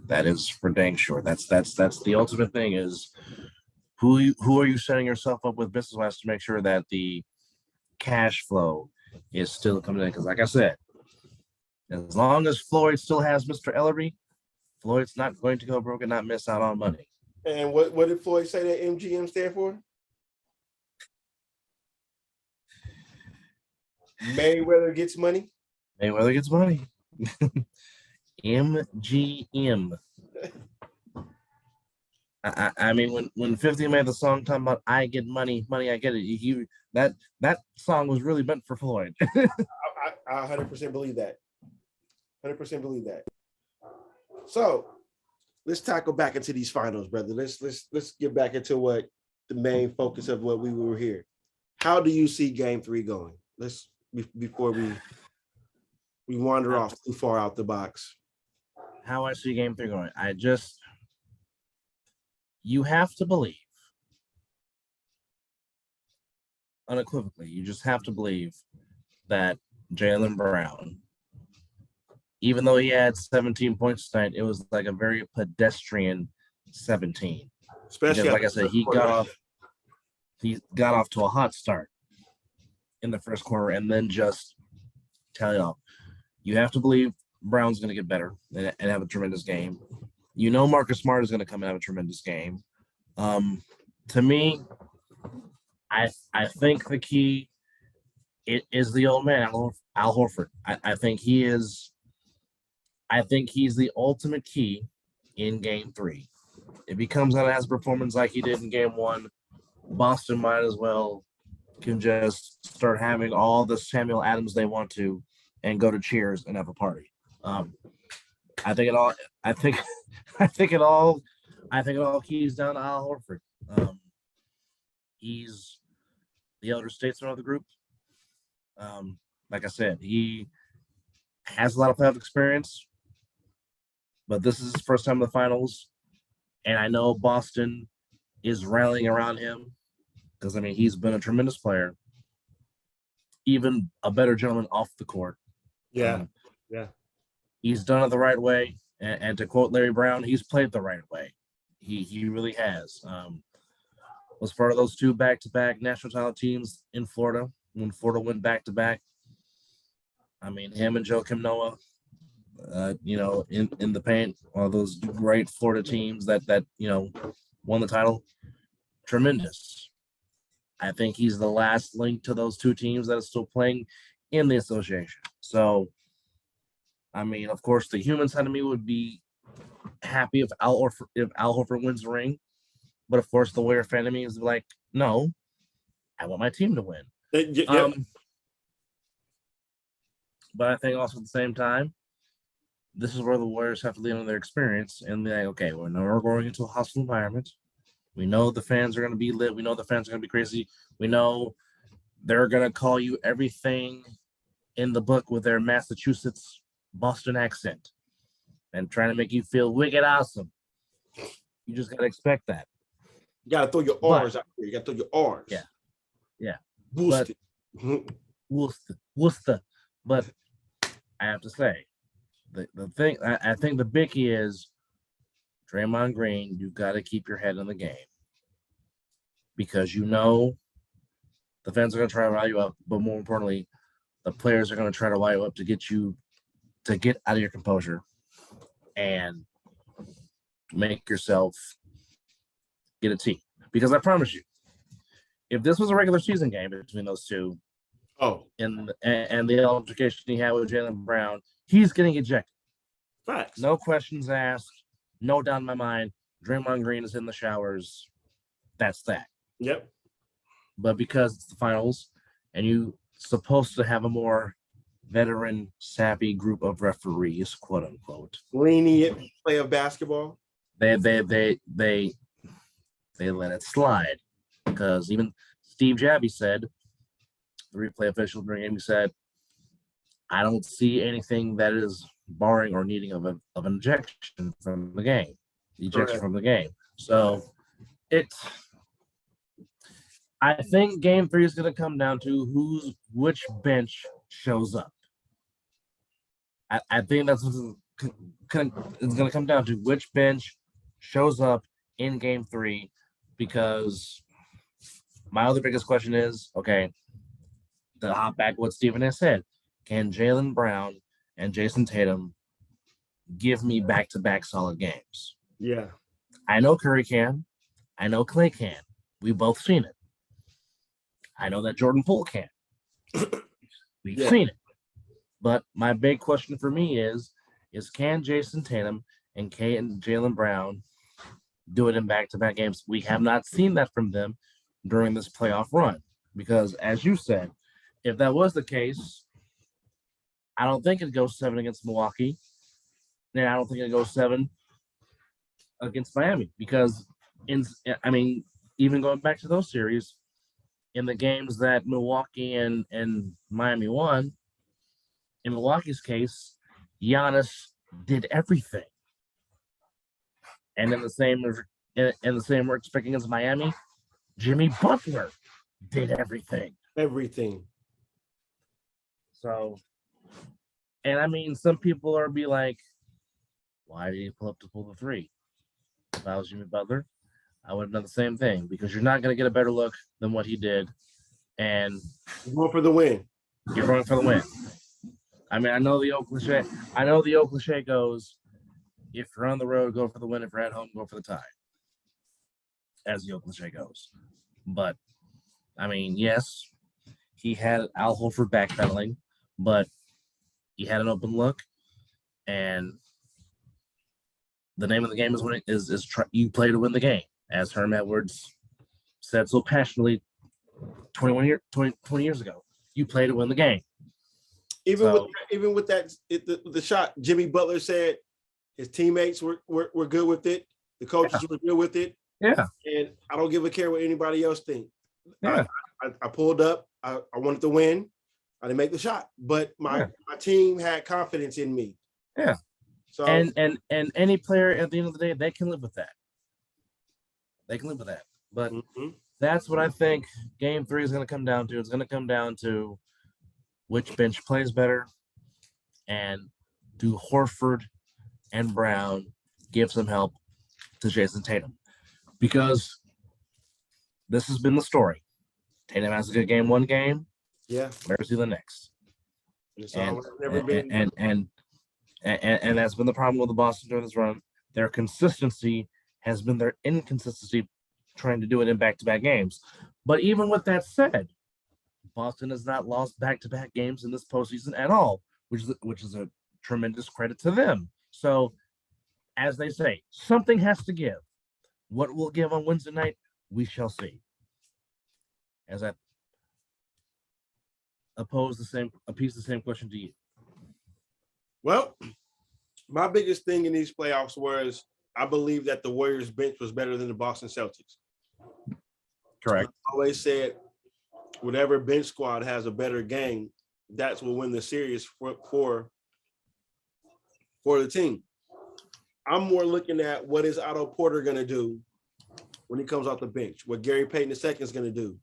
That is for dang sure. That's the ultimate thing is who are you setting yourself up with business wise to make sure that the cash flow is still coming in? Because like I said, as long as Floyd still has Mr. Ellery, Floyd's not going to go broke and not miss out on money. And what did Floyd say that MGM stand for? Mayweather gets money. Mayweather gets money. MGM. I mean, when 50 made the song talking about I get money, I get it. That song was really meant for Floyd. I 100% believe that. 100% believe that. So let's tackle back into these finals, brother. Let's get back into what the main focus of what we were here. How do you see Game 3 going? Let's before we wander off too far out the box. How I see Game 3 going, you have to believe unequivocally. You just have to believe that Jaylen Brown, even though he had 17 points tonight, it was like a very pedestrian 17. Especially because, like I said, he got off to a hot start in the first quarter and then just tell y'all, you have to believe Brown's going to get better and have a tremendous game. You know Marcus Smart is going to come and have a tremendous game. To me, I think the key is the old man, Al Horford. I think he's the ultimate key in Game 3. If he comes out and has a performance like he did in Game 1, Boston might as well can just start having all the Samuel Adams they want to and go to Cheers and have a party. I think it all keys down to Al Horford. He's the elder statesman of the group. Like I said, he has a lot of playoff experience, but this is his first time in the finals. And I know Boston is rallying around him because, I mean, he's been a tremendous player, even a better gentleman off the court. Yeah. He's done it the right way. And to quote Larry Brown, he's played the right way. He really has. Was part of those two back-to-back national title teams in Florida when Florida went back-to-back. I mean, him and Joakim Noah, in the paint, all those great Florida teams that won the title. Tremendous. I think he's the last link to those two teams that are still playing in the association. So, I mean, of course, the human side of me would be happy if Al Horford wins the ring. But, of course, the Warrior fan of me is like, no, I want my team to win. But I think also at the same time, this is where the Warriors have to lean on their experience and be like, okay, we're going into a hostile environment. We know the fans are going to be lit. We know the fans are going to be crazy. We know they're going to call you everything in the book with their Massachusetts Boston accent and trying to make you feel wicked awesome. You just got to expect that. You got to throw your R's out there. You got to throw your R's. Yeah. Worcester. But I have to say, the thing, I think the biggie is Draymond Green, you got to keep your head in the game because the fans are going to try to rile you up, but more importantly, the players are going to try to rile you up to get you to get out of your composure and make yourself get a T. Because I promise you, if this was a regular season game between those two, and the altercation he had with Jaylen Brown, he's getting ejected. Facts. No questions asked. No doubt in my mind. Draymond Green is in the showers. That's that. Yep. But because it's the finals, and you're supposed to have a more veteran, savvy group of referees, quote unquote, lenient play of basketball, they let it slide because even Steve Jabby said, the replay official during game, he said, I don't see anything that is barring or needing of an ejection from the game. So I think Game 3 is going to come down to which bench shows up. I think that's what it's going to come down to, which bench shows up in Game 3, because my other biggest question is, okay, to hop back what Stephen has said, can Jaylen Brown and Jason Tatum give me back-to-back solid games? Yeah. I know Curry can. I know Clay can. We've both seen it. I know that Jordan Poole can. We've seen it. But my big question for me is can Jason Tatum and Jaylen Brown do it in back-to-back games? We have not seen that from them during this playoff run. Because, as you said, if that was the case, I don't think it'd go 7 against Milwaukee. And I don't think it'd go 7 against Miami. Because, even going back to those series, in the games that Milwaukee and Miami won, in Milwaukee's case, Giannis did everything. And in the same we're expecting against Miami, Jimmy Butler did everything. Everything. So, and some people are be like, why did he pull the 3? If I was Jimmy Butler, I would have done the same thing, because you're not going to get a better look than what he did. And you're going for the win. You're going for the win. I know the old cliche. I know the old cliche goes, if you're on the road, go for the win. If you're at home, go for the tie. As the old cliche goes. But, yes, he had Al Horford backpedaling, but he had an open look. And the name of the game you play to win the game. As Herm Edwards said so passionately 20 years ago. You play to win the game. Even with that, the shot, Jimmy Butler said his teammates were good with it. The coaches were good with it. Yeah. And I don't give a care what anybody else think. Yeah. I pulled up. I wanted to win. I didn't make the shot, but my team had confidence in me. Yeah. So and any player at the end of the day, they can live with that. But that's what I think Game 3 is going to come down to. It's going to come down to which bench plays better, and do Horford and Brown give some help to Jason Tatum? Because this has been the story. Tatum has a good game one game. Yeah. Where's he the next? And that's been the problem with the Boston during this run. Their consistency has been their inconsistency trying to do it in back-to-back games. But even with that said, Boston has not lost back-to-back games in this postseason at all, which is a tremendous credit to them. So, as they say, something has to give. What will give on Wednesday night, we shall see. As I pose the same question to you. Well, my biggest thing in these playoffs was I believe that the Warriors bench was better than the Boston Celtics. Correct. I always said whatever bench squad has a better game, that's what win the series for the team. I'm more looking at what is Otto Porter going to do when he comes off the bench, what Gary Payton II is going to do.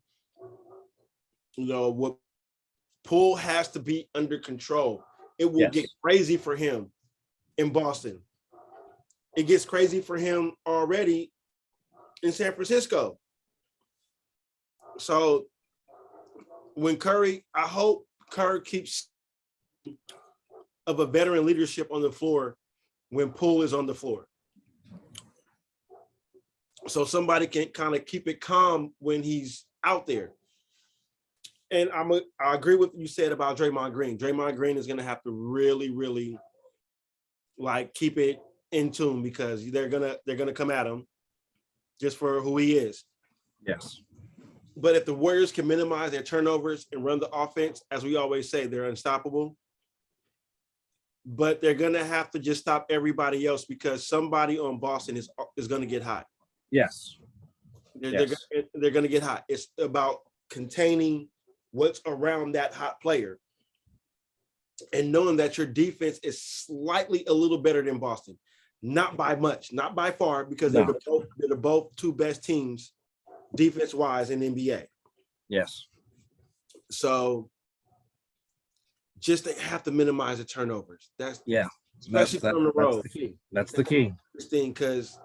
What Poole has to be under control. It will get crazy for him in Boston. It gets crazy for him already in San Francisco. So when I hope Curry keeps of a veteran leadership on the floor when Poole is on the floor. So somebody can kind of keep it calm when he's out there. And I agree with what you said about Draymond Green. Draymond Green is going to have to really, really keep it in tune, because they're gonna come at him just for who he is. Yes. But if the Warriors can minimize their turnovers and run the offense, as we always say, they're unstoppable. But they're gonna have to just stop everybody else, because somebody on Boston is gonna get hot. Yes. They're gonna get hot. It's about containing what's around that hot player and knowing that your defense is slightly a little better than Boston. Not by much, not by far, because they're both two best teams defense-wise in NBA. Yes. So just they have to minimize the turnovers. That's especially from the road. That's the key. That's the key. Interesting because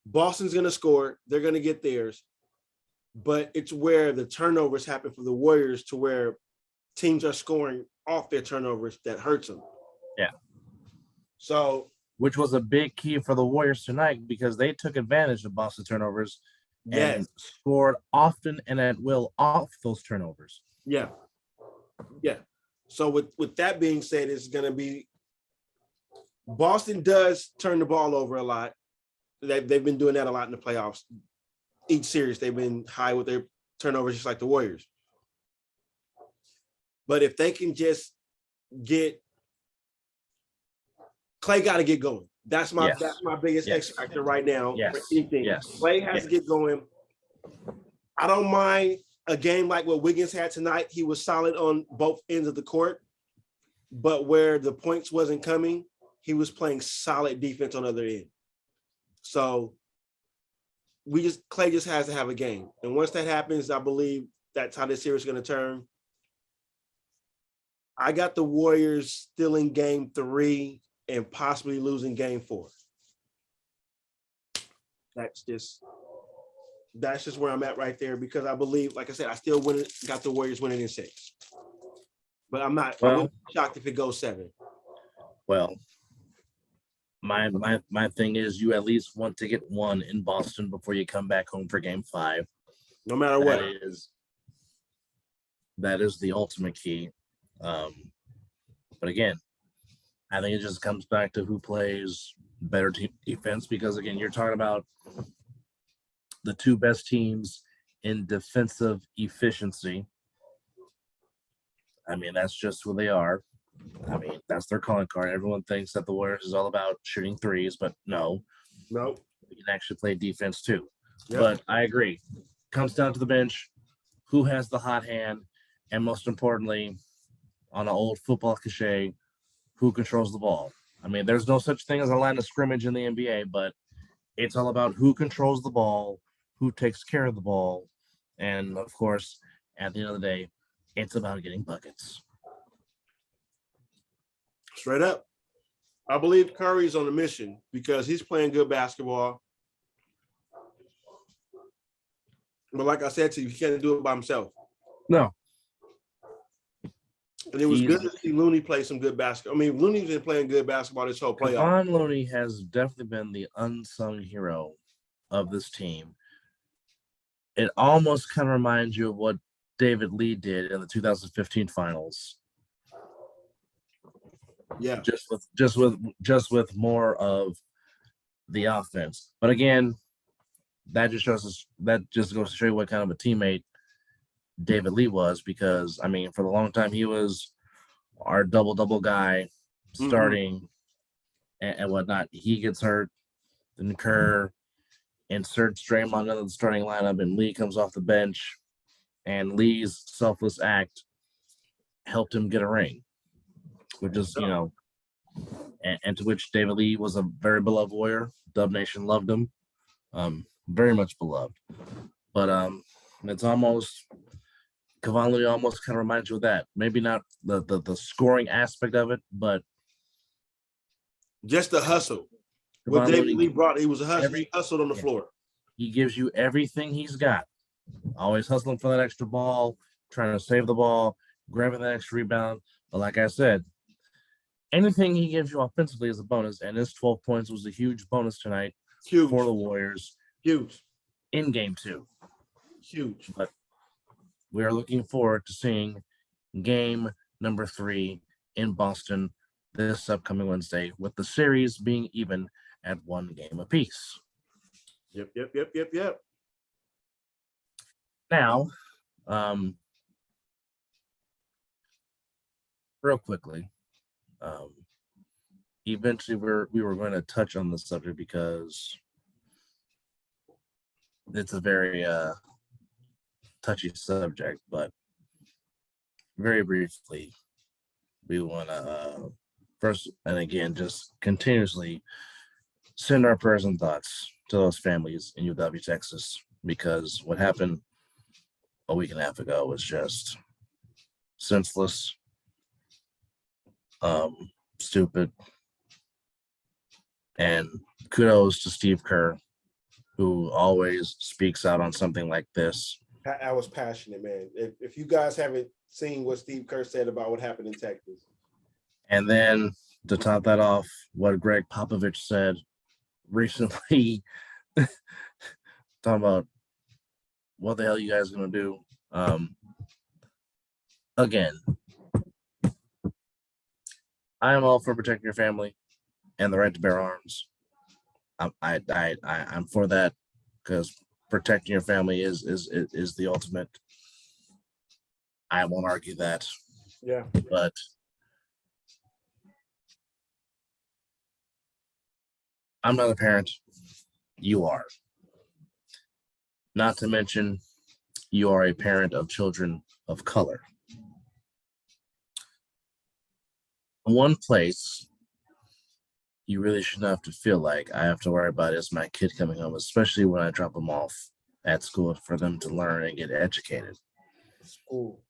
Boston's going to score. They're going to get theirs. But it's where the turnovers happen for the Warriors to where teams are scoring off their turnovers that hurts them. Yeah. So, which was a big key for the Warriors tonight because they took advantage of Boston turnovers and scored often and at will off those turnovers. Yeah. Yeah. So with that being said, it's going to be Boston does turn the ball over a lot. They've been doing that a lot in the playoffs. Each series, they've been high with their turnovers, just like the Warriors. But if they can just get Clay, got to get going. That's my biggest X factor right now. Yes. For anything. Clay has to get going. I don't mind a game like what Wiggins had tonight. He was solid on both ends of the court, but where the points wasn't coming, he was playing solid defense on the other end. So Clay just has to have a game. And once that happens, I believe that's how this series is going to turn. I got the Warriors still in game 3 and possibly losing game 4. That's just where I'm at right there because I believe, like I said, I still got the Warriors winning in 6. But I wouldn't be shocked if it goes 7. Well, my thing is you at least want to get 1 in Boston before you come back home for game 5. No matter what. That is the ultimate key. But again, I think it just comes back to who plays better team defense because, again, you're talking about the 2 best teams in defensive efficiency. I mean, that's just who they are. I mean, that's their calling card. Everyone thinks that the Warriors is all about shooting threes, but no. We can actually play defense too. Yep. But I agree. Comes down to the bench, who has the hot hand, and most importantly, on an old football cliche, who controls the ball. I mean, there's no such thing as a line of scrimmage in the NBA, but it's all about who controls the ball, who takes care of the ball, and of course, at the end of the day, it's about getting buckets. Straight up. I believe Curry's on a mission because he's playing good basketball. But like I said to you, he can't do it by himself. No. And it was good to see Looney play some good basketball. I mean, Looney's been playing good basketball this whole playoff. Kevon Looney has definitely been the unsung hero of this team. It almost kind of reminds you of what David Lee did in the 2015 finals. Yeah. Just with more of the offense. But again, that just goes to show you what kind of a teammate David Lee was, because I mean, for the long time he was our double guy starting and whatnot. He gets hurt, then Kerr inserts Draymond into the starting lineup, and Lee comes off the bench, and Lee's selfless act helped him get a ring, which is, you know, and to which David Lee was a very beloved Warrior. Dub Nation loved him, very much beloved. But it's almost Kevon Looney almost kind of reminds you of that. Maybe not the scoring aspect of it, but just the hustle. What David Lee brought, he was a hustle. He hustled on the floor. He gives you everything he's got. Always hustling for that extra ball, trying to save the ball, grabbing that extra rebound. But like I said, anything he gives you offensively is a bonus, and his 12 points was a huge bonus tonight for the Warriors. Huge. In game 2. Huge. But we are looking forward to seeing game number 3 in Boston this upcoming Wednesday, with the series being even at 1 game apiece. Yep. Now, real quickly, eventually we were going to touch on the subject because it's a very touchy subject, but very briefly, we want to first and again just continuously send our prayers and thoughts to those families in Uvalde, Texas, because what happened a week and a half ago was just senseless, stupid. And kudos to Steve Kerr, who always speaks out on something like this. I was passionate, man. If you guys haven't seen what Steve Kerr said about what happened in Texas. And then to top that off, what Greg Popovich said recently, talking about what the hell you guys gonna do. Again, I am all for protecting your family and the right to bear arms. I'm for that because protecting your family is the ultimate. I won't argue that. Yeah. But I'm not a parent. You are. Not to mention, you are a parent of children of color. One place you really shouldn't have to feel like I have to worry about is my kid coming home, especially when I drop them off at school for them to learn and get educated. School.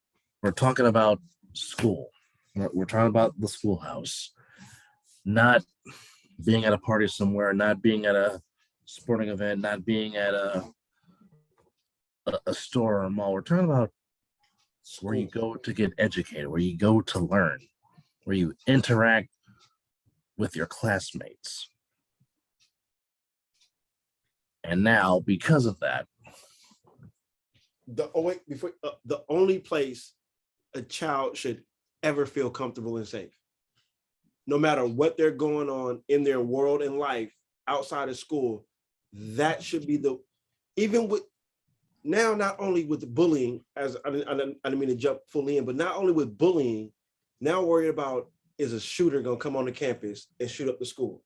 We're talking about school. We're talking about the schoolhouse, not being at a party somewhere, not being at a sporting event, not being at a store or a mall. We're talking about where you go to get educated, where you go to learn, where you interact with your classmates. And now, because of that, the only place a child should ever feel comfortable and safe, no matter what they're going on in their world and life outside of school, that should be even with now, not only with the bullying, as I didn't mean to jump fully in, but not only with bullying, now worried about is a shooter going to come on the campus and shoot up the school.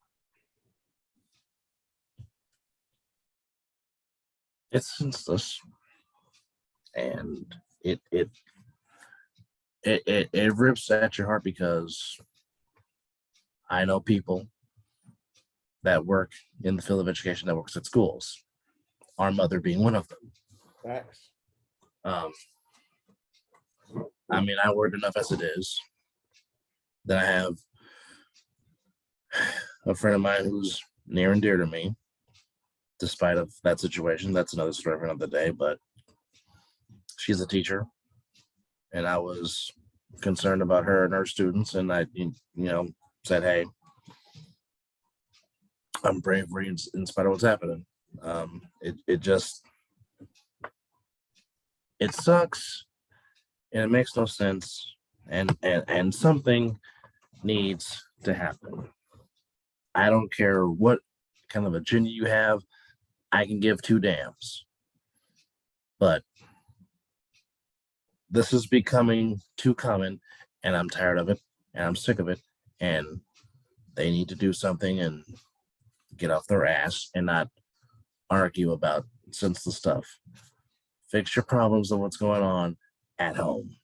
it's senseless. And it rips at your heart because I know people that work in the field of education that works at schools. Our mother being one of them. Facts. I mean, I work enough as it is. Then I have a friend of mine who's near and dear to me, despite of that situation. That's another story for another day, but she's a teacher, and I was concerned about her and her students, and I, said, hey, I'm praying for you in spite of what's happening. It sucks, and it makes no sense, and something needs to happen. I don't care what kind of agenda you have. I can give two damns. But this is becoming too common, and I'm tired of it, and I'm sick of it, and they need to do something and get off their ass and not argue about senseless stuff. Fix your problems and what's going on at home.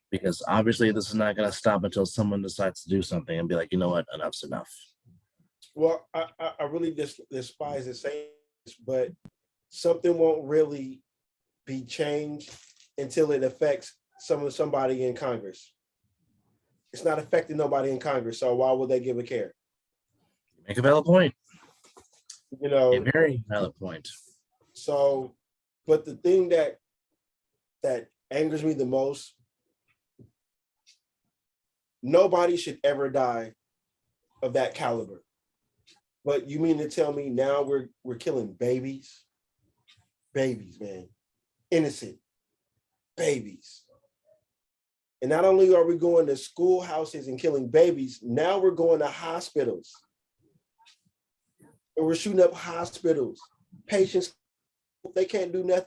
Because obviously this is not going to stop until someone decides to do something and be like, you know what, enough's enough. Well, I really despise it saying this, but something won't really be changed until it affects somebody in Congress. It's not affecting nobody in Congress, so why would they give a care? Make a valid point. A very valid point. So, but the thing that angers me the most, nobody should ever die of that caliber. But you mean to tell me now we're killing babies? Babies, man. Innocent babies. And not only are we going to schoolhouses and killing babies, now we're going to hospitals. And we're shooting up hospitals. Patients, they can't do nothing.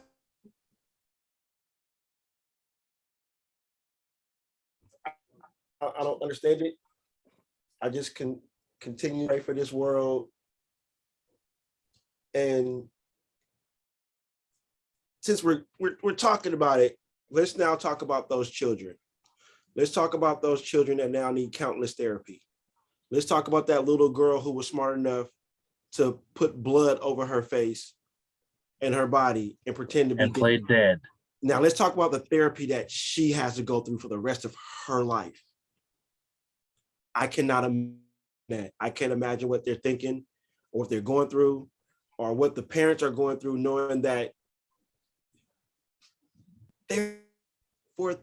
I don't understand it. I just can continue to pray for this world. And since we're talking about it, let's now talk about those children. Let's talk about those children that now need countless therapy. Let's talk about that little girl who was smart enough to put blood over her face in her body and pretend to be and played dead. Now let's talk about the therapy that she has to go through for the rest of her life. I cannot imagine that. I can't imagine what they're thinking or what they're going through or what the parents are going through, knowing that they're for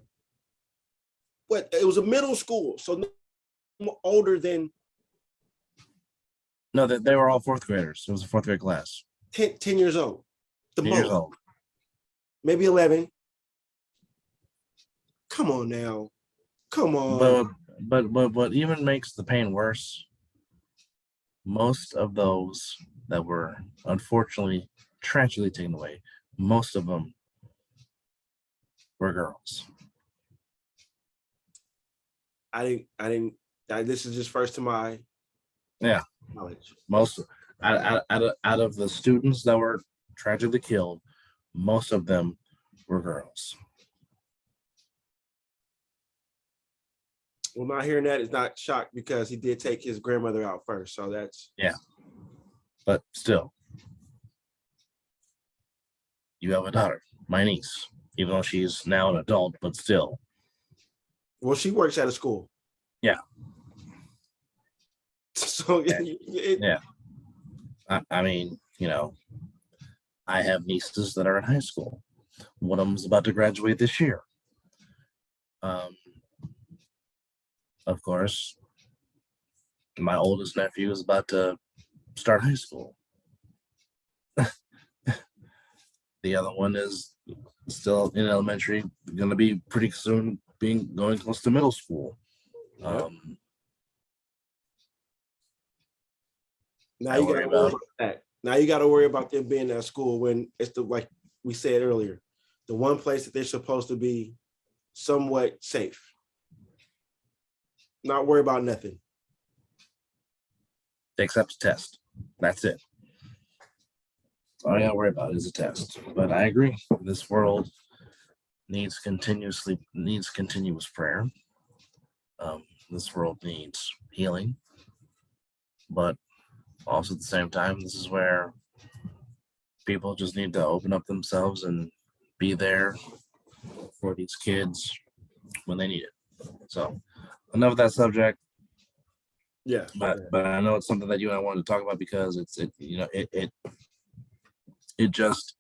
what it was a middle school, so no older than No, they were all fourth graders. It was a fourth grade class. 10 years old. The 10 most. years old. Maybe 11. Come on now. Come on. But what even makes the pain worse, most of those that were unfortunately tragically taken away, most of them were girls. This is just first to my knowledge. Most out of the students that were tragically killed, most of them were girls. Well, not hearing that is not shocked because he did take his grandmother out first. So that's But still, you have a daughter, my niece, even though she's now an adult, but still. Well, she works at a school. Yeah. So Yeah. I mean, I have nieces that are in high school. One of them's about to graduate this year. Of course, my oldest nephew is about to start high school. The other one is still in elementary, going to be pretty soon going close to middle school. Now you got to worry about that. Now you got to worry about them being at school when it's like we said earlier, the one place that they're supposed to be somewhat safe. Not worry about nothing. Except test. That's it. All I gotta worry about is a test. But I agree. This world needs continuous prayer. This world needs healing. But also at the same time, this is where people just need to open up themselves and be there for these kids when they need it. So enough of that subject. Yeah. But I know it's something that you and I wanted to talk about because it just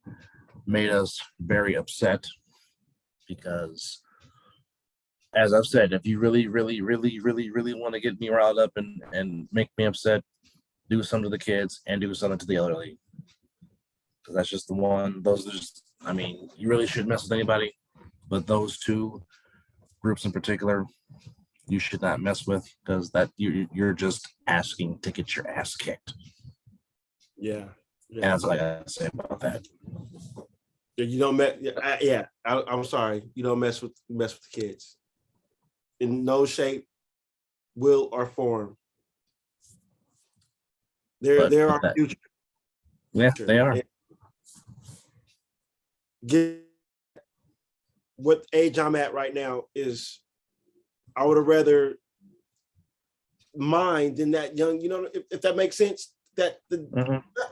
made us very upset because, as I've said, if you really want to get me riled up and make me upset, do something to the kids and do something to the elderly. Because that's just the one. Those are just, you really shouldn't mess with anybody, but those two groups in particular, you should not mess with because that you're just asking to get your ass kicked. Yeah. And that's all I gotta say about that. You don't mess. I'm sorry. You don't mess with the kids in no shape, will, or form. They're our future. Yeah, they are. What age I'm at right now is, I would have rather mine than that young. If that makes sense. That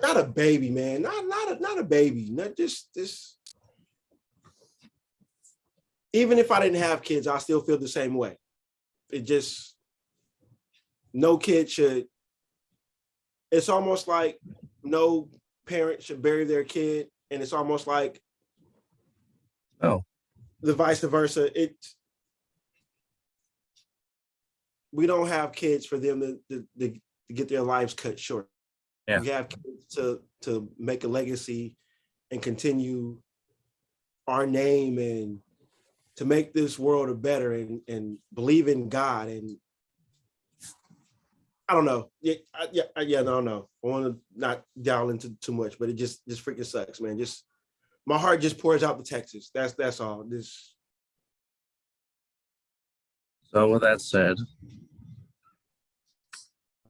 not a baby, man. Not a baby. Not just this. Even if I didn't have kids, I still feel the same way. It just, no kid should. It's almost like no parent should bury their kid, and it's almost like the vice versa. We don't have kids for them to get their lives cut short. Yeah. We have kids to make a legacy and continue our name and to make this world a better and believe in God. And I don't know. No. I want to not dial into too much, but it just freaking sucks, man. Just my heart just pours out to Texas. That's all. So with that said,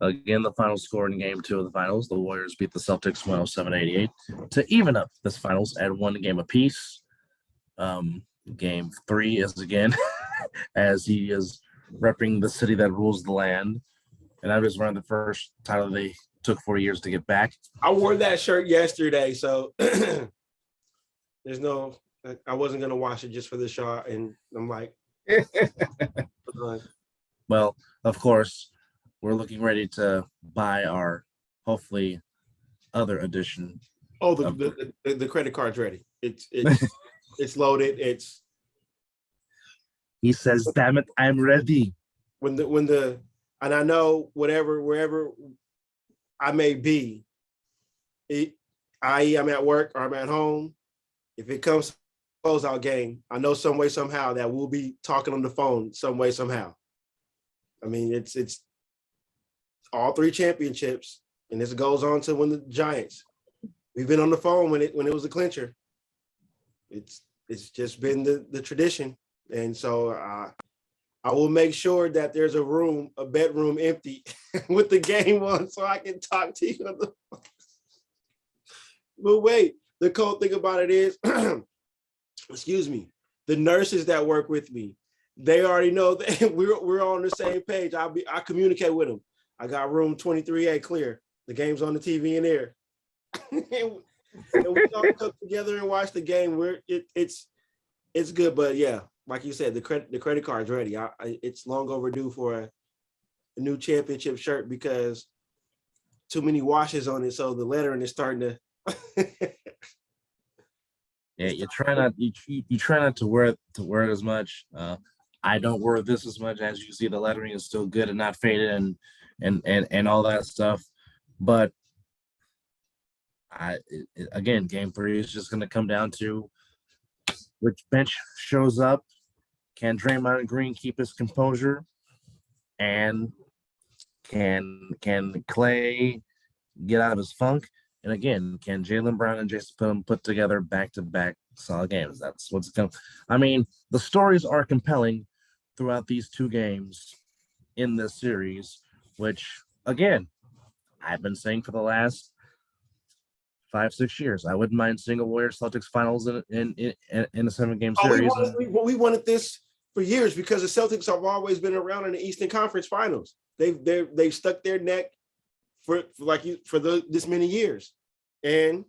again, the final score in game 2 of the finals, the Warriors beat the Celtics 107-88 to even up this finals at 1 game apiece. Game 3 is again, as he is repping the city that rules the land. And that was one of the first title they took 4 years to get back. I wore that shirt yesterday, so There's no. I wasn't gonna watch it just for the shot, and I'm like, Well, of course, we're looking ready to buy our hopefully other edition. oh, the credit card's ready. It's loaded. He says, "Damn it, I'm ready." And I know wherever I may be, i.e. I'm at work or I'm at home. If it comes to closeout game, I know some way somehow that we'll be talking on the phone some way somehow. I mean, it's all 3 championships, and this goes on to when the Giants. We've been on the phone when it was a clincher. It's just been the tradition, and so I will make sure that there's a bedroom empty with the game on, so I can talk to you on the phone. But wait, the cool thing about it is, excuse me, the nurses that work with me, they already know that we're on the same page. I communicate with them. I got room 23A clear. The game's on the TV in there. and we all come together and watch the game. It's good, but yeah, like you said, the credit card's ready. It's long overdue for a new championship shirt because too many washes on it, so the lettering is starting to. Yeah, you try not to wear it as much. I don't wear this as much. As you see, the lettering is still good and not faded and all that stuff. But again, game 3 is just going to come down to which bench shows up. Can Draymond Green keep his composure? And can Clay get out of his funk? And again, can Jaylen Brown and Jason Tatum put together back-to-back solid games? That's what's going to – I mean, the stories are compelling throughout these 2 games in this series, which, again, I've been saying for the last 5-6 years. I wouldn't mind seeing a Warriors Celtics finals in a 7-game series. We wanted this for years because the Celtics have always been around in the Eastern Conference Finals. They've stuck their neck for this many years, and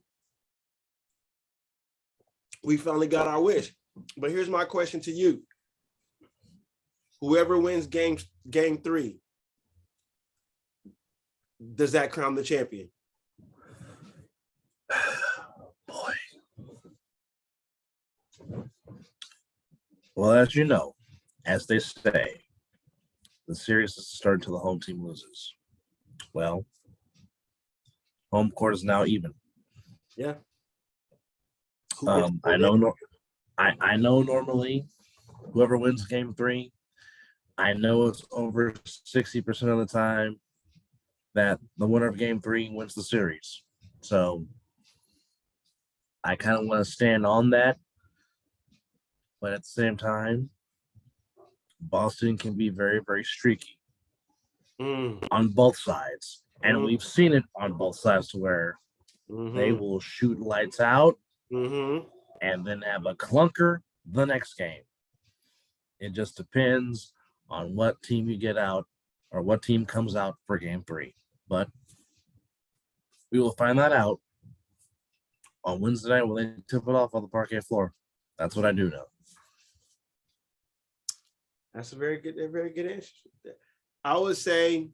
we finally got our wish. But here's my question to you: whoever wins game 3, does that crown the champion? Boy. Well, as you know, as they say, the series doesn't start until the home team loses. Well, home court is now even. Yeah. I know. I know normally, whoever wins game 3, I know it's over 60% of the time that the winner of game 3 wins the series. So I kind of want to stand on that. But at the same time, Boston can be very, very streaky on both sides. And we've seen it on both sides to where they will shoot lights out and then have a clunker the next game. It just depends on what team you get out or what team comes out for game 3. But we will find that out on Wednesday night when they tip it off on the parquet floor. That's what I do know. That's a very good answer. I would say,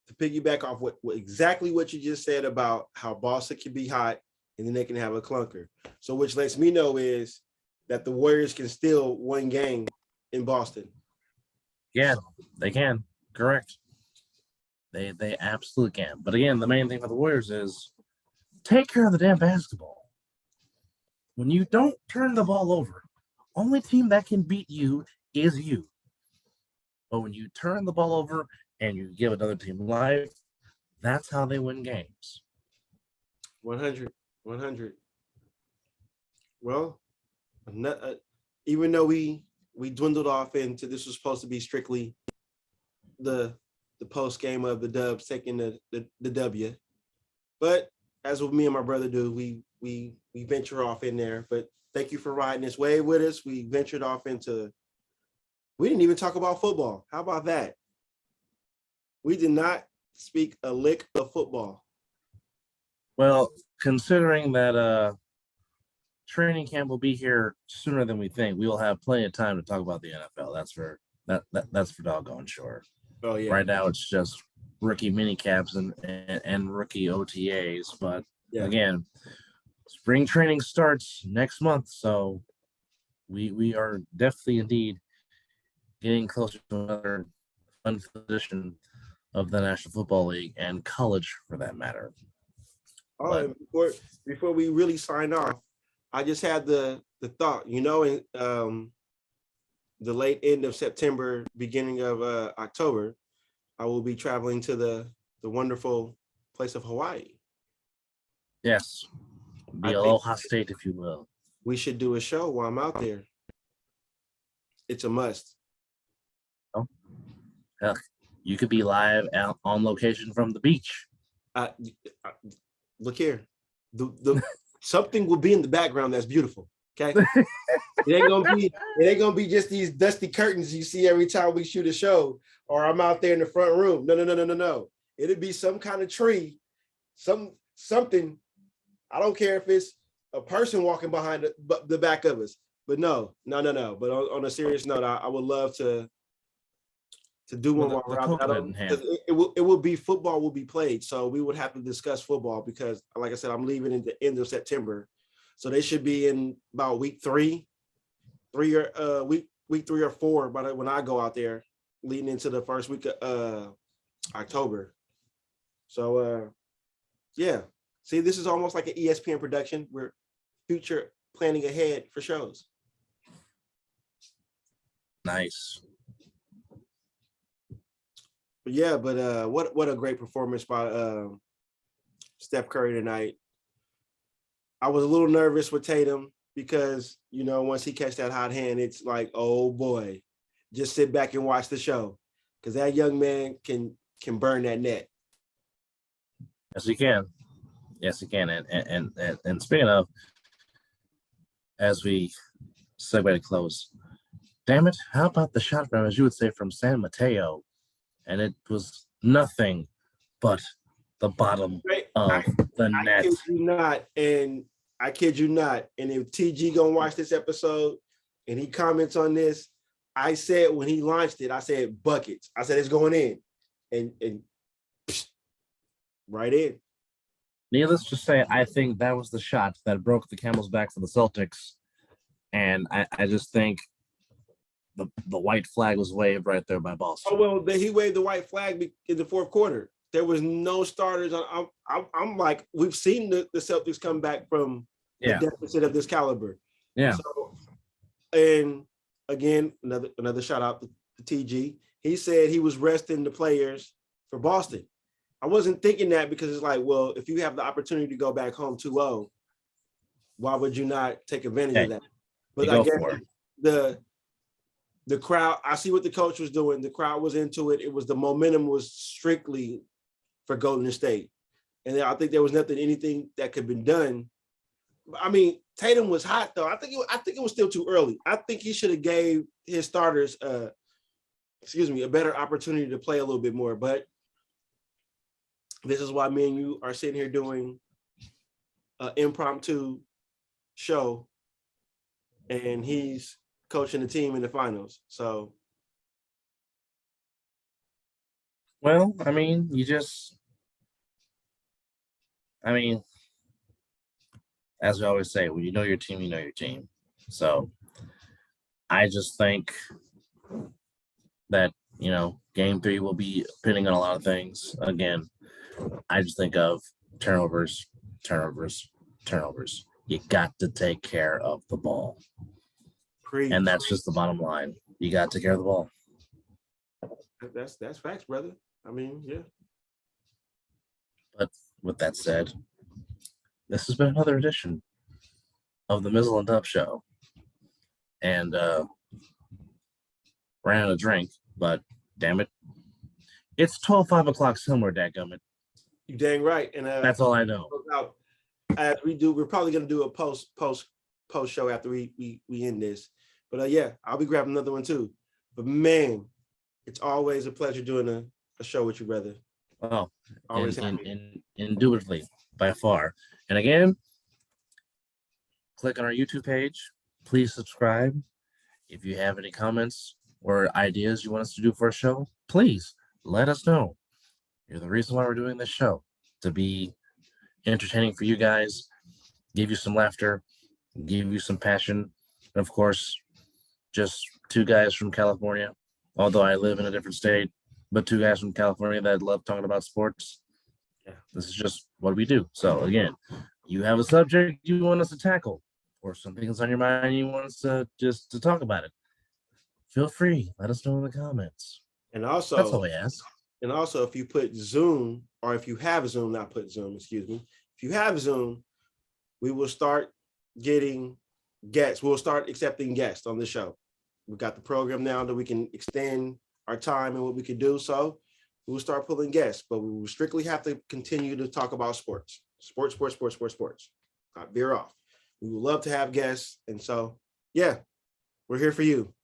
to piggyback off exactly what you just said about how Boston can be hot and then they can have a clunker. So which lets me know is that the Warriors can still win game in Boston. Yeah, they can. Correct. They absolutely can. But again, the main thing for the Warriors is take care of the damn basketball. When you don't turn the ball over, only team that can beat you is you. But when you turn the ball over and you give another team life, that's how they win games. 100. Well, even though we dwindled off into this was supposed to be strictly the post game of the Dubs taking the W, but as with me and my brother do, we venture off in there. But thank you for riding this wave with us. We ventured off into. We didn't even talk about football. How about that? We did not speak a lick of football. Well, considering that training camp will be here sooner than we think. We will have plenty of time to talk about the NFL. That's for doggone sure. Oh yeah. Right now, it's just rookie mini caps and rookie OTAs. But again, spring training starts next month, so we are definitely indeed getting closer to another fun edition of the National Football League and college, for that matter. Oh, and before we really sign off, I just had the thought, in the late end of September, beginning of October, I will be traveling to the wonderful place of Hawaii. Yes, the Aloha State, if you will. We should do a show while I'm out there. It's a must. Oh, heck, you could be live out on location from the beach. Look here, the something will be in the background that's beautiful. Okay, it ain't gonna be just these dusty curtains you see every time we shoot a show, or I'm out there in the front room. No. It'll be some kind of tree, something. I don't care if it's a person walking behind the back of us, but no. But on a serious note, I would love to do one while we're out there. It will be football will be played, so we would have to discuss football because, like I said, I'm leaving at the end of September, so they should be in about week 3 or 4 by when I go out there, leading into the first week of October. So yeah, see, this is almost like an ESPN production. We're future planning ahead for shows. Nice. But yeah, what a great performance by Steph Curry tonight. I was a little nervous with Tatum because, once he catch that hot hand, it's like, oh boy, just sit back and watch the show because that young man can burn that net. Yes, he can. And speaking of, as we segue to close, damn it, how about the shot from, as you would say, from San Mateo? And it was nothing but the bottom of the net. I kid you not. And if TG gonna watch this episode and he comments on this, I said when he launched it, I said buckets. I said it's going in, and right in. Needless to say, I think that was the shot that broke the camel's back for the Celtics, and I just think the white flag was waved right there by Boston. Oh well, he waved the white flag in the fourth quarter. There was no starters. I'm like, we've seen the Celtics come back from the deficit of this caliber. Yeah. So, and again, another shout out to TG. He said he was resting the players for Boston. I wasn't thinking that because it's like, well, if you have the opportunity to go back home 2-0, why would you not take advantage of that? But I guess the crowd, I see what the coach was doing. The crowd was into it. It was the momentum was strictly for Golden State. And I think there was anything that could be done. I mean, Tatum was hot though. I think it was still too early. I think he should have gave his starters a better opportunity to play a little bit more. But this is why me and you are sitting here doing an impromptu show, and he's coaching the team in the finals. So, well, I mean, as we always say, when you know your team, you know your team. So I just think that, game 3 will be depending on a lot of things. Again, I just think of turnovers. You got to take care of the ball. And that's just the bottom line. You got to take care of the ball. That's facts, brother. I mean, yeah. But with that said, this has been another edition of the Mizzle and Dub Show. And ran out of drink, but damn it. It's 5 o'clock somewhere, dadgummit. You dang right. And that's all I know. As we do, we're probably gonna do a post show after we end this. But yeah, I'll be grabbing another one too. But man, it's always a pleasure doing a show with you, brother. Oh, always indubitably, by far. And again, click on our YouTube page. Please subscribe. If you have any comments or ideas you want us to do for a show, please let us know. You're the reason why we're doing this show, to be entertaining for you guys, give you some laughter, give you some passion, and of course, just two guys from California, although I live in a different state, but two guys from California that love talking about sports. Yeah, this is just what we do. So again, you have a subject you want us to tackle, or something that's on your mind you want us to just to talk about it. Feel free. Let us know in the comments. And That's all also, we ask. if you put Zoom, or if you have Zoom, not put Zoom, excuse me. If you have Zoom, we will start getting guests. We'll start accepting guests on the show. We've got the program now that we can extend our time and what we can do. So we will start pulling guests, but we will strictly have to continue to talk about sports. Sports. Not veer off. We would love to have guests. And so, yeah, we're here for you.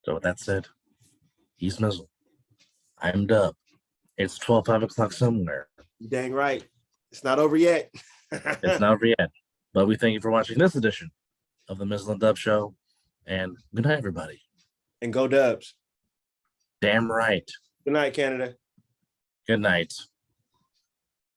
So with that said, he's Mizzle. I'm Dub. It's 5 o'clock somewhere. You dang right. It's not over yet. It's not over yet. But we thank you for watching this edition of the Mizzle and Dub Show. And good night, everybody. And go Dubs. Damn right. Good night, Canada. Good night.